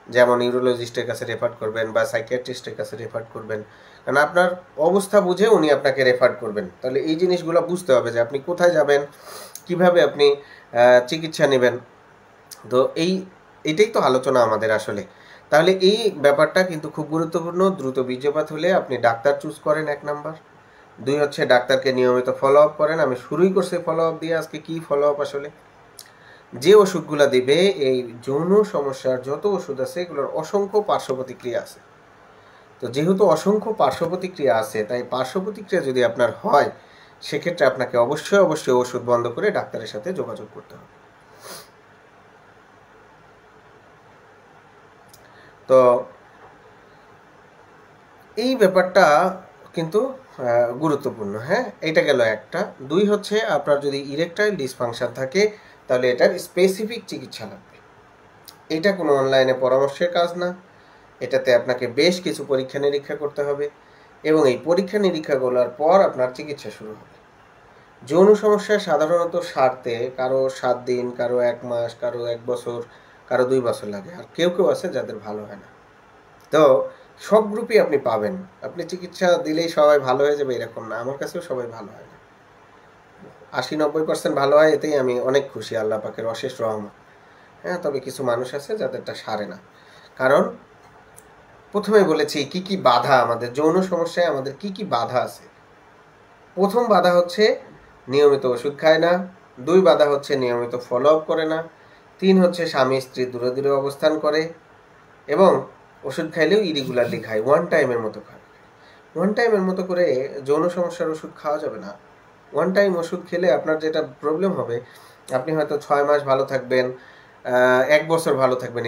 যেমন নিউরোলজিস্টের কাছে রেফার করবেন বা সাইকিয়াট্রিস্টের কাছে রেফার করবেন। কারণ আপনার অবস্থা বুঝে উনি আপনাকে রেফার করবেন। তাহলে এই জিনিসগুলো বুঝতে হবে যে আপনি কোথায় যাবেন, কিভাবে আপনি চিকিৎসা নেবেন। তো এইটাই তো আলোচনা আমাদের আসলে। তাহলে এই ব্যাপারটা কিন্তু খুব গুরুত্বপূর্ণ। দ্রুত বীর্যপাত হলে আপনি ডাক্তার চুজ করেন 1 নাম্বার। 2 হচ্ছে ডাক্তারকে নিয়মিত ফলো আপ করেন। আমি শুরুই করছি ফলো আপ দিয়ে। আজকে কি ফলো আপ আসলে, যে ওষুধগুলো দিবে, এই যৌন সমস্যার যত ওষুধ আছে এগুলোর অসংখ্য পার্শ্ব প্রতিক্রিয়া আছে। তো যেহেতু অসংখ্য পার্শ্ব প্রতিক্রিয়া আছে, তাই পার্শ্ব প্রতিক্রিয়া যদি আপনার হয় সেক্ষেত্রে আপনাকে অবশ্যই ওষুধ বন্ধ করে ডাক্তারের সাথে যোগাযোগ করতে হবে। তো এই ব্যাপারটা কিন্তু গুরুত্বপূর্ণ। হ্যাঁ, এটা গেল একটা। 2 হচ্ছে আপনার যদি ইরেকটাইল ডিসফাংশন থাকে তাহলে এটার স্পেসিফিক চিকিৎসা লাগবে। এটা কোনো অনলাইনে পরামর্শের কাজ না। এটাতে আপনাকে বেশ কিছু পরীক্ষা নিরীক্ষা করতে হবে এবং এই পরীক্ষা নিরীক্ষাগুলোর পর আপনার চিকিৎসা শুরু হবে। যৌন সমস্যা সাধারণত সারতে কারো 7 দিন, কারো 1 মাস, কারো 1 বছর, কারো 2 বছর লাগে। আর কেউ আছে যাদের ভালো হয় না। তো সব গ্রুপই আপনি পাবেন। আপনি চিকিৎসা দিলেই সবাই ভালো হয়ে যাবে এরকম না। আমার কাছেও সবাই ভালো হয় না। 80-90% ভালো হয়, এতেই আমি অনেক খুশি, আল্লাহ পাকের অশেষ রহমত। হ্যাঁ, তবে কিছু মানুষ আছে যাদেরটা সারে না। কারণ প্রথমে বলেছি কি কি বাধা, আমাদের যৌন সমস্যায় আমাদের কি কি বাধা আছে। প্রথম বাধা হচ্ছে নিয়মিত ওষুধ খায় না। 2 বাধা হচ্ছে নিয়মিত ফলো আপ করে না। 3 হচ্ছে স্বামী স্ত্রী দূরে অবস্থান করে এবং ওষুধ খাইলেও ইরেগুলারলি খায়, ওয়ান টাইমের মতো খায়। ওয়ান টাইমের মতো করে যৌন সমস্যার ওষুধ খাওয়া যাবে না। ওয়ান টাইম ওষুধ খেলে আপনার যেটা প্রবলেম হবে, আপনি হয়তো 6 মাস ভালো থাকবেন, 1 বছর ভালো থাকবেন,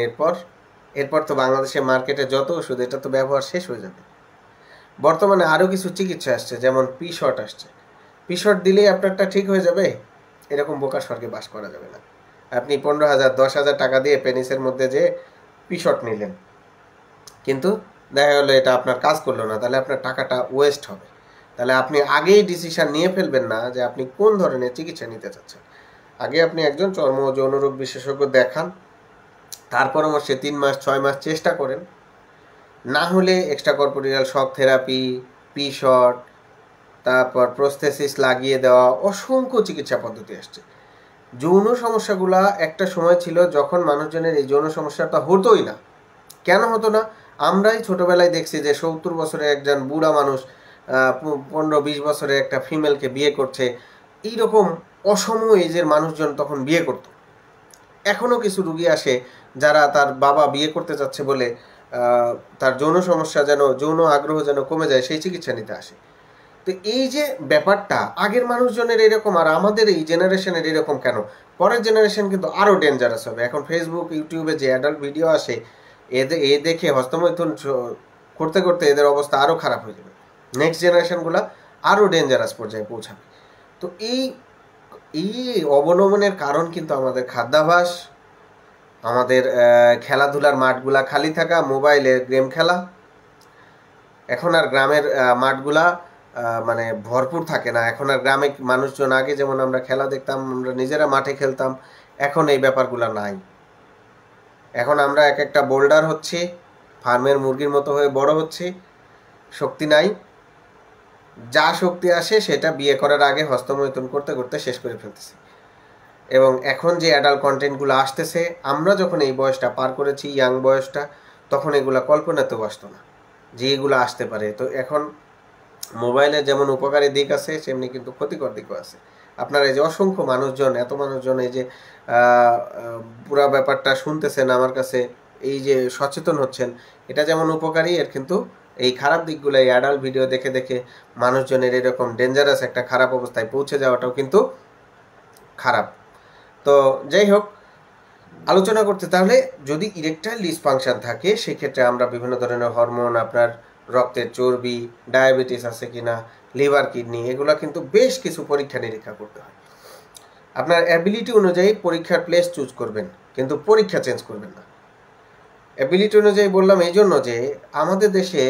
এরপর তো বাংলাদেশের মার্কেটে যত ওষুধ, এটা তো ব্যবহার শেষ হয়ে যাবে। বর্তমানে আরও কিছু চিকিৎসা আসছে, যেমন পি শট আসছে। পিশট দিলেই আপনারটা ঠিক হয়ে যাবে, এরকম বোকার স্বর্গে বাস করা যাবে না। আপনি 15,000 10,000 টাকা দিয়ে পেনিসের মধ্যে যে পিশট নিলেন, কিন্তু দেখা গেলো এটা আপনার কাজ করলো না, তাহলে আপনার টাকাটা ওয়েস্ট হবে। তাহলে আপনি আগেই ডিসিশন নিয়ে ফেলবেন না যে আপনি কোন ধরনের চিকিৎসা নিতে চাচ্ছেন। আগে আপনি একজন চর্ম ও যৌনরোগ বিশেষজ্ঞ দেখান, তার পরামর্শে 3 মাস 6 মাস চেষ্টা করেন। না হলে এক্সট্রা কর্পোরিয়াল শক থেরাপি, পিশট, তারপর প্রস্থেসিস লাগিয়ে দেওয়া, অসংখ্য চিকিৎসা পদ্ধতি আসছে। যৌন সমস্যাগুলা একটা সময় ছিল যখন মানুষজনের এই যৌন সমস্যাটা হতোই না। কেন হতো না? আমরাই ছোটবেলায় দেখছি যে 70 বছরের একজন বুড়া মানুষ 15-20 বছরের একটা ফিমেলকে বিয়ে করছে। এইরকম অসম এজের মানুষজন তখন বিয়ে করত। এখনও কিছু রুগী আসে যারা তার বাবা বিয়ে করতে চাচ্ছে বলে তার যৌন সমস্যা যেন, যৌন আগ্রহ যেন কমে যায়, সেই চিকিৎসা নিতে আসে। তো এই যে ব্যাপারটা, আগের মানুষজনের এরকম আর আমাদের এই জেনারেশনের এরকম কেন? পরের জেনারেশন কিন্তু আরও ডেঞ্জারাস হবে। এখন ফেসবুক ইউটিউবে যে অ্যাডাল্ট ভিডিও আসে, এ দেখে হস্তমৈথুন করতে করতে এদের অবস্থা আরও খারাপ হয়ে যাবে। নেক্সট জেনারেশনগুলো আরও ডেঞ্জারাস পর্যায়ে পৌঁছাবে। তো এই অবনমনের কারণ কিন্তু আমাদের খাদ্যাভ্যাস, আমাদের খেলাধুলার মাঠগুলা খালি থাকা, মোবাইলে গেম খেলা। এখন আর গ্রামের মাঠগুলা মানে ভরপুর থাকে না। এখন আর গ্রামে মানুষজন, আগে যেমন আমরা খেলা দেখতাম, আমরা নিজেরা মাঠে খেলতাম, এখন এই ব্যাপারগুলো নাই। এখন আমরা এক একটা বোল্ডার হচ্ছি, ফার্মের মুরগির মতো হয়ে বড় হচ্ছি, শক্তি নাই। যা শক্তি আসে সেটা বিয়ে করার আগে হস্তমৈথুন করতে করতে শেষ করে ফেলতেছি। এবং এখন যে অ্যাডাল্ট কন্টেন্টগুলো আসতেছে, আমরা যখন এই বয়সটা পার করেছি, ইয়াং বয়সটা, তখন এগুলো কল্পনাতেও আসতো না যে এগুলো আসতে পারে। তো এখন মোবাইলের যেমন উপকারী দিক আছে, সেমনি কিন্তু ক্ষতিকর দিকও আছে। আপনারা এই যে অসংখ্য মানুষজন, এত মানুষজন এই যে পুরা ব্যাপারটা শুনতেছেন আমার কাছে, এই যে সচেতন হচ্ছেন, এটা যেমন উপকারী, এর কিন্তু এই খারাপ দিকগুলো, এই অ্যাডাল্ট ভিডিও দেখে দেখে মানুষজনের এরকম ডেঞ্জারাস একটা খারাপ অবস্থায় পৌঁছে যাওয়াটাও কিন্তু খারাপ। তো যাই হোক, আলোচনা করতে, তাহলে যদি ইরেকটাইল ডিসফাংশন থাকে, সেক্ষেত্রে আমরা বিভিন্ন ধরনের হরমোন, আপনার রক্তের চর্বি, ডায়াবেটিস আছে কিনা, লিভার, কিডনি, এগুলো কিন্তু বেশ কিছু পরীক্ষা নিরীক্ষা করতে হয়। আপনার অ্যাবিলিটি অনুযায়ী পরীক্ষার প্লেস চুজ করবেন, কিন্তু পরীক্ষা চেঞ্জ করবেন না। অ্যাবিলিটি অনুযায়ী বললাম এই জন্য যে আমাদের দেশে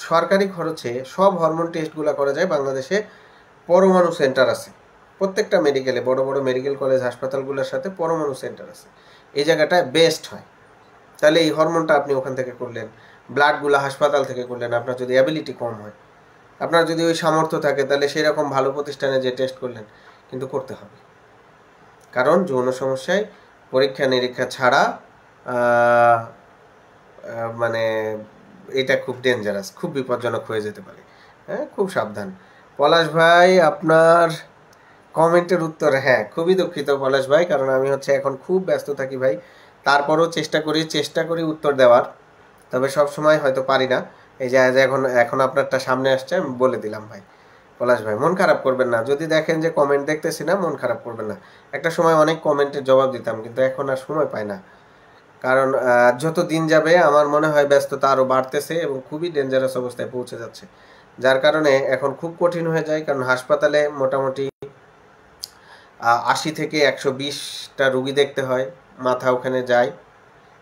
সরকারি খরচে সব হরমোন টেস্টগুলো করা যায়। বাংলাদেশে পরমাণু সেন্টার আছে, প্রত্যেকটা মেডিকেলে, বড় বড় মেডিকেল কলেজ হাসপাতালগুলোর সাথে পরমাণু সেন্টার আছে। এই জায়গাটায় বেস্ট হয়। তাহলে এই হরমোনটা আপনি ওখান থেকে করলেন, ব্লাডগুলো হাসপাতাল থেকে করলেন। আপনার যদি অ্যাবিলিটি কম হয়, আপনার যদি ওই সামর্থ্য থাকে, তাহলে সেরকম ভালো প্রতিষ্ঠানে যে টেস্ট করলেন, কিন্তু করতে হবে। কারণ যৌন সমস্যায় পরীক্ষা নিরীক্ষা ছাড়া মানে এটা খুব ডেঞ্জারাস, খুব বিপজ্জনক হয়ে যেতে পারে। হ্যাঁ, খুব সাবধান। পলাশ ভাই, আপনার কমেন্টের উত্তর, হ্যাঁ খুবই দুঃখিত পলাশ ভাই, কারণ আমি এখন খুব ব্যস্ত থাকি ভাই। তারপরও চেষ্টা করি উত্তর দেওয়ার, তবে সব সময় হয়তো পারি না। এই যে এখন আপনারটা সামনে আসছে, আমি বলে দিলাম ভাই। পলাশ ভাই, মন খারাপ করবেন না, যদি দেখেন যে কমেন্ট দেখতেছি না, মন খারাপ করবেন না। একটা সময় অনেক কমেন্টের জবাব দিতাম, কিন্তু এখন আর সময় পাই না। কারণ যত দিন যাবে আমার মনে হয় ব্যস্ততা আরও বাড়তেছে এবং খুবই ডেঞ্জারাস অবস্থায় পৌঁছে যাচ্ছে, যার কারণে এখন খুব কঠিন হয়ে যায়। কারণ হাসপাতালে মোটামুটি 80 থেকে 120টা রুগী দেখতে হয়, মাথা ওখানে যায়।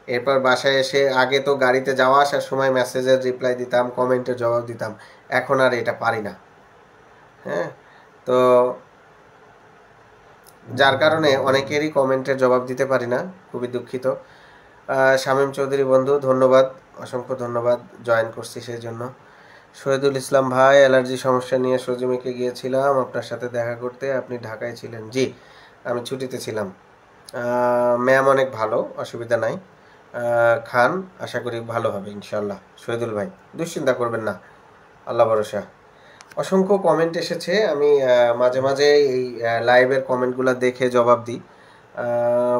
এরপর বাসায় এসে, আগে তো গাড়িতে যাওয়া আসার সময় মেসেজের রিপ্লাই দিতাম, কমেন্টের জবাব দিতাম, এখন আর এটা পারি না। হ্যাঁ, তো যার কারণে অনেকেরই কমেন্টের জবাব দিতে পারি না, খুবই দুঃখিত। শামীম চৌধুরী বন্ধু, ধন্যবাদ, অসংখ্য ধন্যবাদ, জয়েন করছি সেই জন্য। শহীদুল ইসলাম ভাই, অ্যালার্জি সমস্যা নিয়ে সজিমিকে গিয়েছিলাম আপনার সাথে দেখা করতে, আপনি ঢাকায় ছিলেন? জি, আমি ছুটিতে ছিলাম। ম্যাম অনেক ভালো, অসুবিধা নাই, খান, আশা করি ভালো হবে ইনশাল্লাহ। শহীদুল ভাই, দুশ্চিন্তা করবেন না, আল্লাহ ভরসা। অসংখ্য কমেন্ট এসেছে, আমি মাঝে মাঝে এই লাইভের কমেন্টগুলো দেখে জবাব দিই।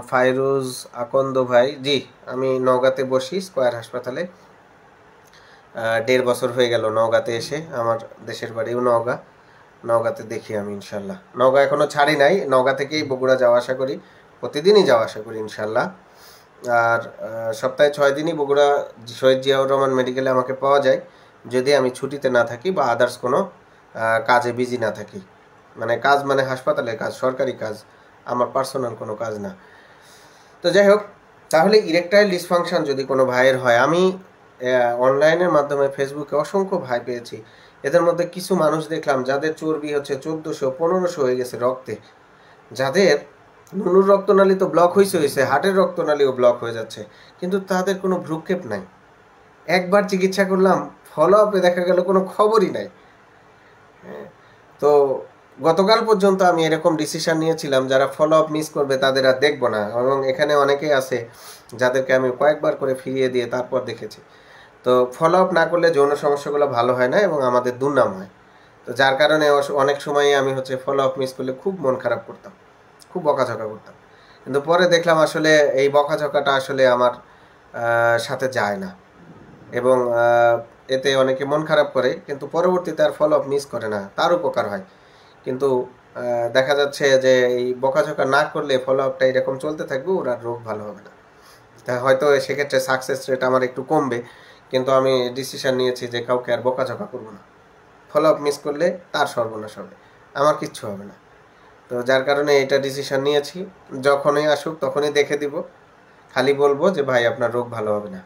ফাইরুজ আকন্দ ভাই, জি আমি নওগাঁতে বসি, স্কয়ার হাসপাতালে। 1.5 বছর হয়ে গেল নওগাঁতে এসে, আমার দেশের বাড়িও নওগাঁতে দেখি আমি ইনশাল্লাহ। নওগাঁ এখনও ছাড়ি নাই, নওগাঁ থেকেই বগুড়া যাওয়া আসা করি, প্রতিদিনই যাওয়া আসা করি ইনশাল্লাহ। আর সপ্তাহে 6 দিনই বগুড়া শহীদ জিয়াউর রহমান মেডিকেলে আমাকে পাওয়া যায়, যদি আমি ছুটিতে না থাকি বা আদার্স কোনো কাজে বিজি না থাকি। মানে কাজ মানে হাসপাতালের কাজ, সরকারি কাজ, আমার পার্সোনাল কোনো কাজ না। তো যাই হোক, তাহলে ইরেকটাইল ডিসফাংশন যদি কোনো ভাইয়ের হয়, আমি অনলাইনের মাধ্যমে ফেসবুকে অসংখ্য ভাই পেয়েছি, এদের মধ্যে কিছু মানুষ দেখলাম যাদের চর্বি হচ্ছে 1400-1500 হয়ে গেছে রক্তে, যাদের নুনুর রক্তনালী তো ব্লক হয়েছে, হার্টের রক্তনালীও ব্লক হয়ে যাচ্ছে, কিন্তু তাদের কোনো ভ্রুক্ষেপ নাই। একবার চিকিৎসা করলাম, ফলো আপে দেখা গেল কোনো খবরই নাই। হ্যাঁ, তো গতকাল পর্যন্ত আমি এরকম ডিসিশন নিয়েছিলাম যারা ফলো আপ মিস করবে তাদের আর দেখবো না, এবং এখানে অনেকেই আছে যাদেরকে আমি কয়েকবার করে ফিরিয়ে দিয়ে তারপর দেখেছি। তো ফলো আপ না করলে যৌন সমস্যাগুলো ভালো হয় না এবং আমাদের দুর্নাম হয়। তো যার কারণে অনেক সময় আমি হচ্ছে ফলো আপ মিস করলে খুব মন খারাপ করতাম, খুব বকাঝকা করতাম, কিন্তু পরে দেখলাম আসলে এই বকাঝকাটা আসলে আমার সাথে যায় না, এবং এতে অনেকে মন খারাপ করে, কিন্তু পরবর্তীতে আর ফলো আপ মিস করে না, তার উপকার হয়। কিন্তু দেখা যাচ্ছে যে এই বকাঝকা না করলে ফলো আপটা এরকম চলতে থাকবে, ওর আর রোগ ভালো হবে না। তা হয়তো সেক্ষেত্রে সাকসেস রেট আমার একটু কমবে, কিন্তু আমি ডিসিশন নিয়েছি যে কাউকে আর বকাঝকা করবো না। ফলো আপ মিস করলে তার সর্বনাশ হবে, আমার কিচ্ছু হবে না। তো যার কারণে এটা ডিসিশন নিয়েছি, যখনই আসুক তখনই দেখে দিব, খালি বলবো যে ভাই আপনার রোগ ভালো হবে না।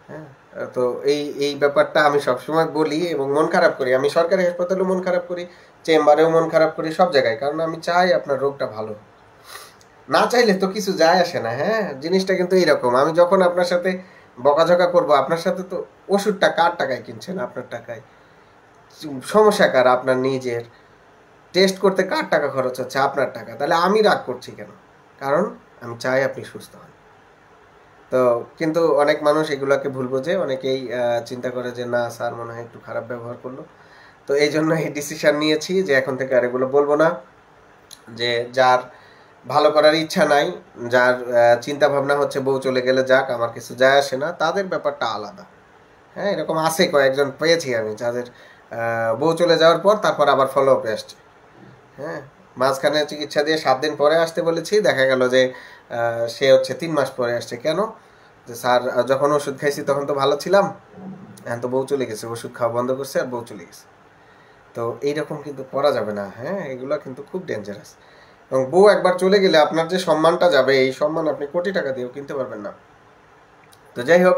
হ্যাঁ, তো এই এই ব্যাপারটা আমি সবসময় বলি এবং মন খারাপ করি, আমি সরকারি হাসপাতালেও মন খারাপ করি, চেম্বারেও মন খারাপ করি, সব জায়গায়, কারণ আমি চাই আপনার রোগটা ভালো। না চাইলে তো কিছু যায় আসে না। হ্যাঁ, জিনিসটা কিন্তু এইরকম, আমি যখন আপনার সাথে বকাঝকা করবো, আপনার সাথে তো ওষুধটা কার টাকায় কিনছেন? আপনার টাকায়। সমস্যা কার? আপনার নিজের। টেস্ট করতে কার টাকা খরচ হচ্ছে? আপনার টাকা। তাহলে আমি রাগ করছি কেন? কারণ আমি চাই আপনি সুস্থ হন। তো কিন্তু অনেক মানুষ এগুলোকে ভুল বোঝে, অনেকেই চিন্তা করে যে না স্যার মনে হয় একটু খারাপ ব্যবহার করলো। তো এই জন্য এই ডিসিশন নিয়েছি যে এখন থেকে আর এগুলো বলবো না। যে যার ভালো করার ইচ্ছা নাই, যার চিন্তা ভাবনা হচ্ছে বউ চলে গেলে যাক, আমার কিছু যায় আসে না, তাদের ব্যাপারটা আলাদা। হ্যাঁ, এরকম আছে, কয়েকজন পেয়েছি আমি যাদের বউ চলে যাওয়ার পর তারপর আবার ফলো আপে আসছে। হ্যাঁ, মাঝখানে চিকিৎসা দিয়ে 7 দিন পরে আসতে বলেছি, দেখা গেল যে সে হচ্ছে 3 মাস পরে আসছে। কেন? যে স্যার যখন ওষুধ খাইছি তখন তো ভালো ছিলাম, এখন তো বউ চলে গেছে, ওষুধ খাওয়া বন্ধ করছে আর বউ চলে গেছে। তো এইরকম কিন্তু করা যাবে না। হ্যাঁ, এগুলো কিন্তু খুব ডেঞ্জারাস, এবং বউ একবার চলে গেলে আপনার যে সম্মানটা যাবে, এই সম্মান আপনি কোটি টাকা দিয়েও কিনতে পারবেন না। তো যাই হোক,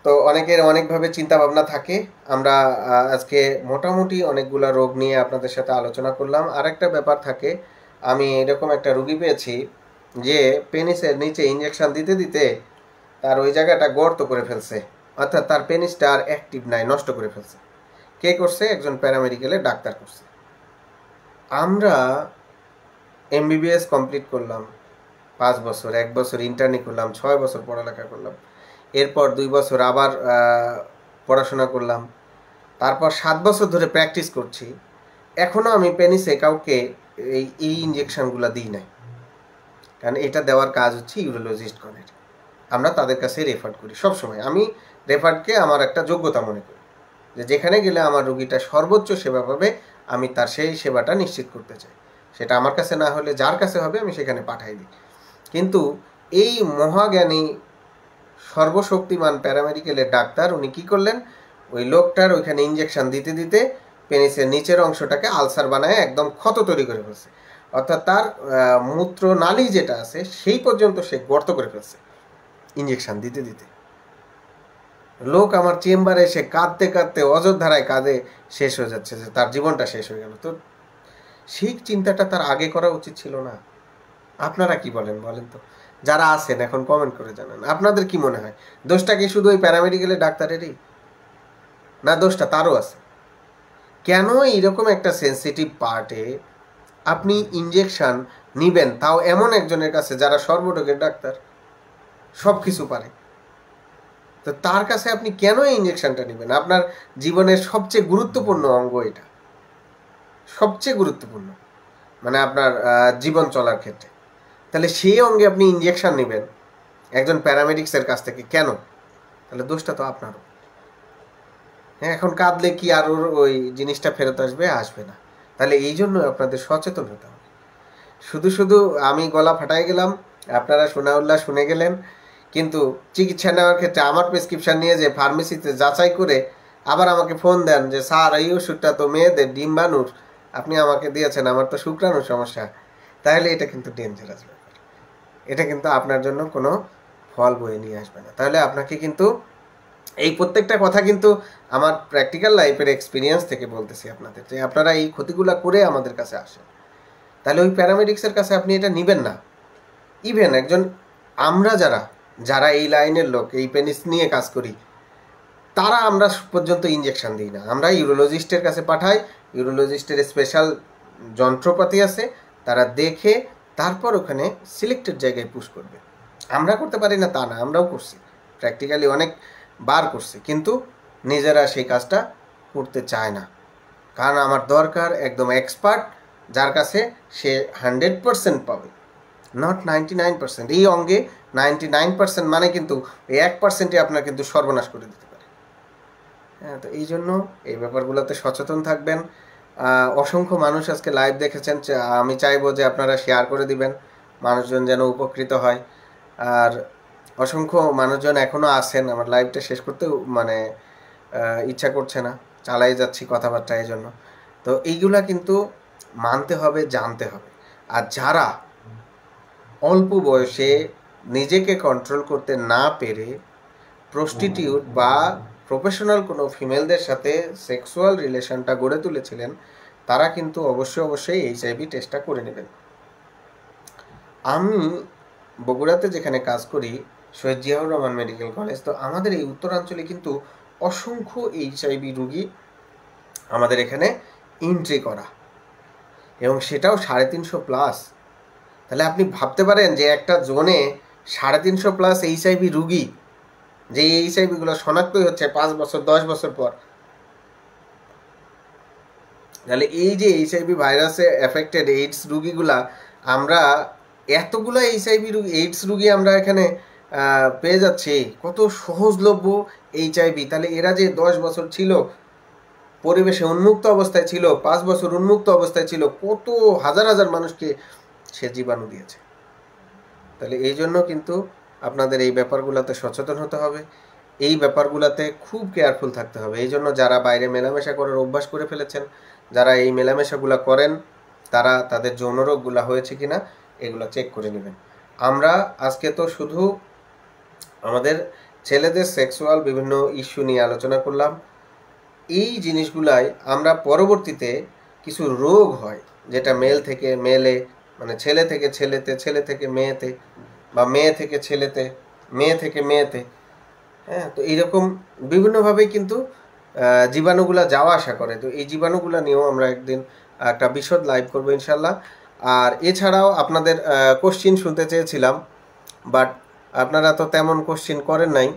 তো অনেকের অনেকভাবে চিন্তা ভাবনা থাকে। আমরা আজকে মোটামুটি অনেকগুলা রোগ নিয়ে আপনাদের সাথে আলোচনা করলাম। আরেকটা ব্যাপার থাকে, আমি এরকম একটা রুগী পেয়েছি যে পেনিসের নিচে ইঞ্জেকশন দিতে দিতে তার ওই জায়গাটা গর্ত করে ফেলছে, অর্থাৎ তার পেনিসটা আর অ্যাক্টিভ নাই, নষ্ট করে ফেলছে। কে করছে? একজন প্যারামেডিক্যালের ডাক্তার করছে। আমরা এমবিবিএস কমপ্লিট করলাম 5 বছর, 1 বছর ইন্টার্নি করলাম, 6 বছর পড়ালেখা করলাম, এরপর 2 বছর আবার পড়াশোনা করলাম, তারপর 7 বছর ধরে প্র্যাকটিস করছি। এখনও আমি পেনিসে কাউকে এই ইঞ্জেকশনগুলো দিই নাই, কারণ এটা দেওয়ার কাজ হচ্ছে ইউরোলজিস্ট করেন। আমরা তাদের কাছে রেফার করি সবসময়। আমি রেফারকে আমার একটা যোগ্যতা মনে করি, যে যেখানে গেলে আমার রুগীটা সর্বোচ্চ সেবা পাবে, আমি তার সেই সেবাটা নিশ্চিত করতে চাই। সেটা আমার কাছে না হলে যার কাছে হবে আমি সেখানে পাঠাই দিই। কিন্তু এই মহাজ্ঞানী সর্বশক্তিমান প্যারামেডিক্যালের ডাক্তার উনি কী করলেন? ওই লোকটার ওইখানে ইঞ্জেকশন দিতে দিতে পেনিসের নিচের অংশটাকে আলসার বানায় একদম ক্ষত তৈরি করে ফেলছে, অর্থাৎ তার মূত্রনালী যেটা আছে সেই পর্যন্ত সে গর্ত করে ফেলছে ইঞ্জেকশন দিতে দিতে। লোক আমার চেম্বারে এসে কাঁদতে কাঁদতে অযোধ্যারায় কাঁদে শেষ হয়ে যাচ্ছে, যে তার জীবনটা শেষ হয়ে গেল। তো সেই চিন্তাটা তার আগে করা উচিত ছিল না? আপনারা কি বলেন বলেন তো, যারা আছেন এখন কমেন্ট করে জানান, আপনাদের কি মনে হয় দোষটা কি শুধু ওই প্যারামেডিক্যালের ডাক্তারেরই? না, দোষটা তারও আছে? কেন এইরকম একটা সেন্সিটিভ পার্টে আপনি ইঞ্জেকশন নিবেন, তাও এমন একজনের কাছে যারা সর্বরোগের ডাক্তার, সব কিছু পারে? তো তার কাছে আপনি কেন এই ইঞ্জেকশনটা নেবেন? আপনার জীবনের সবচেয়ে গুরুত্বপূর্ণ অঙ্গ এটা, সবচেয়ে গুরুত্বপূর্ণ, মানে আপনার জীবন চলার ক্ষেত্রে। তাহলে সেই অঙ্গে আপনি ইঞ্জেকশন নেবেন একজন প্যারামেডিক্সের কাছ থেকে কেন? তাহলে দোষটা তো আপনারও। হ্যাঁ, এখন কাঁদলে কি আর ওই জিনিসটা ফেরত আসবে? আসবে না। তাহলে এই জন্য আপনাদের সচেতন হতে হবে। শুধু শুধু আমি গলা ফাটাই গেলাম, আপনারা শোনাউল্লাহ শুনে গেলেন, কিন্তু চিকিৎসা নেওয়ার ক্ষেত্রে আমার প্রেসক্রিপশান নিয়ে যে ফার্মেসিতে যাচাই করে আবার আমাকে ফোন দেন যে স্যার এই ওষুধটা তো মেয়েদের ডিম্বাণুর আপনি আমাকে দিয়েছেন, আমার তো শুক্রাণুর সমস্যা, তাহলে এটা কিন্তু ডেঞ্জারাস ব্যাপার। এটা কিন্তু আপনার জন্য কোনো ফল বয়ে নিয়ে আসবে না। তাহলে আপনাকে কিন্তু এই প্রত্যেকটা কথা কিন্তু আমার প্র্যাকটিক্যাল লাইফের এক্সপিরিয়েন্স থেকে বলতেছি আপনাদের, যে আপনারা এই ক্ষতিগুলো করে আমাদের কাছে আসেন, তাহলে ওই প্যারামেডিক্সের কাছে আপনি এটা নেবেন না। ইভেন একজন আমরা যারা যারা এই লাইনের লোক, এই পেনিস নিয়ে কাজ করি, তারা আমরা পর্যন্ত ইঞ্জেকশন দিই না, আমরা ইউরোলজিস্টের কাছে পাঠাই। ইউরোলজিস্টের স্পেশাল যন্ত্রপাতি আছে, তারা দেখে তারপর ওখানে সিলেক্টেড জায়গায় পুশ করবে। আমরা করতে পারি না তা না, আমরাও করছি, প্র্যাকটিক্যালি অনেক বার করছি, কিন্তু নিজেরা সেই কাজটা করতে চায় না। কারণ আমার দরকার একদম এক্সপার্ট, যার কাছে সে 100% পাবে, নট 99%। এই অঙ্গে 99% মানে কিন্তু এই 1%ই আপনার কিন্তু সর্বনাশ করে দিতে পারে। হ্যাঁ, তো এই জন্য এই ব্যাপারগুলোতে সচেতন থাকবেন। অসংখ্য মানুষ আজকে লাইভ দেখেছেন, আমি চাইবো যে আপনারা শেয়ার করে দিবেন, মানুষজন যেন উপকৃত হয়। আর অসংখ্য মানুষজন এখনও আছেন, আমার লাইভটা শেষ করতে মানে ইচ্ছা করছে না, চালাই যাচ্ছি কথাবার্তা এই জন্য। তো এইগুলা কিন্তু মানতে হবে, জানতে হবে। আর যারা অল্প বয়সে নিজেকে কন্ট্রোল করতে না পেরে প্রস্টিটিউট বা প্রফেশনাল কোনো ফিমেলদের সাথে সেক্সুয়াল রিলেশনটা গড়ে তুলেছিলেন, তারা কিন্তু অবশ্যই এইচআইভি টেস্টটা করে নেবেন। আমি বগুড়াতে যেখানে কাজ করি, সৈয়দ জিয়াউর রহমান মেডিকেল কলেজ, তো আমাদের এই উত্তরাঞ্চলে কিন্তু অসংখ্য এইচআইভি রুগী আমাদের এখানে এন্ট্রি করা, এবং সেটাও 350+। তাহলে আপনি ভাবতে পারেন যে একটা জোনে 350+ এইচআইভি রুগী, যে এইচআইভিগুলো শনাক্তই হচ্ছে 5 বছর 10 বছর পর। তাহলে এই যে এইচআইভি ভাইরাসে এফেক্টেড এইডস রুগীগুলা, আমরা এতগুলো এইচআইভি রুগী, এইডস রুগী আমরা এখানে পেয়ে যাচ্ছি, কত সহজলভ্য এইচআইভি। তাহলে এরা যে 10 বছর ছিল পরিবেশে উন্মুক্ত অবস্থায় ছিল, 5 বছর উন্মুক্ত অবস্থায় ছিল, কত হাজার হাজার মানুষকে সে জীবাণু দিয়েছে। তাহলে এই জন্য কিন্তু আপনাদের এই ব্যাপারগুলোতে সচেতন হতে হবে, এই ব্যাপারগুলোতে খুব কেয়ারফুল থাকতে হবে। এই জন্য যারা বাইরে মেলামেশা করার অভ্যাস করে ফেলেছেন, যারা এই মেলামেশাগুলো করেন, তারা তাদের যৌনরোগগুলো হয়েছে কিনা এগুলো চেক করে নেবেন। আমরা আজকে তো শুধু আমাদের ছেলেদের সেক্সুয়াল বিভিন্ন ইস্যু নিয়ে আলোচনা করলাম। এই জিনিসগুলাই আমরা পরবর্তীতে কিছু রোগ হয়, যেটা মেল থেকে মেলে, মানে ছেলে থেকে ছেলেতে, ছেলে থেকে মেয়েতে, বা মেয়ে থেকে ছেলেতে, মেয়ে থেকে মেয়েতে। হ্যাঁ, তো এইরকম বিভিন্নভাবেই কিন্তু জীবাণুগুলা যাওয়া আসা করে। তো এই জীবাণুগুলা নিয়েও আমরা একদিন একটা বিশদ লাইভ করবো ইনশাল্লাহ। আর এছাড়াও আপনাদের কোশ্চিন শুনতে চেয়েছিলাম, বাট আপনারা তো তেমন কোশ্চিন করেন নাই।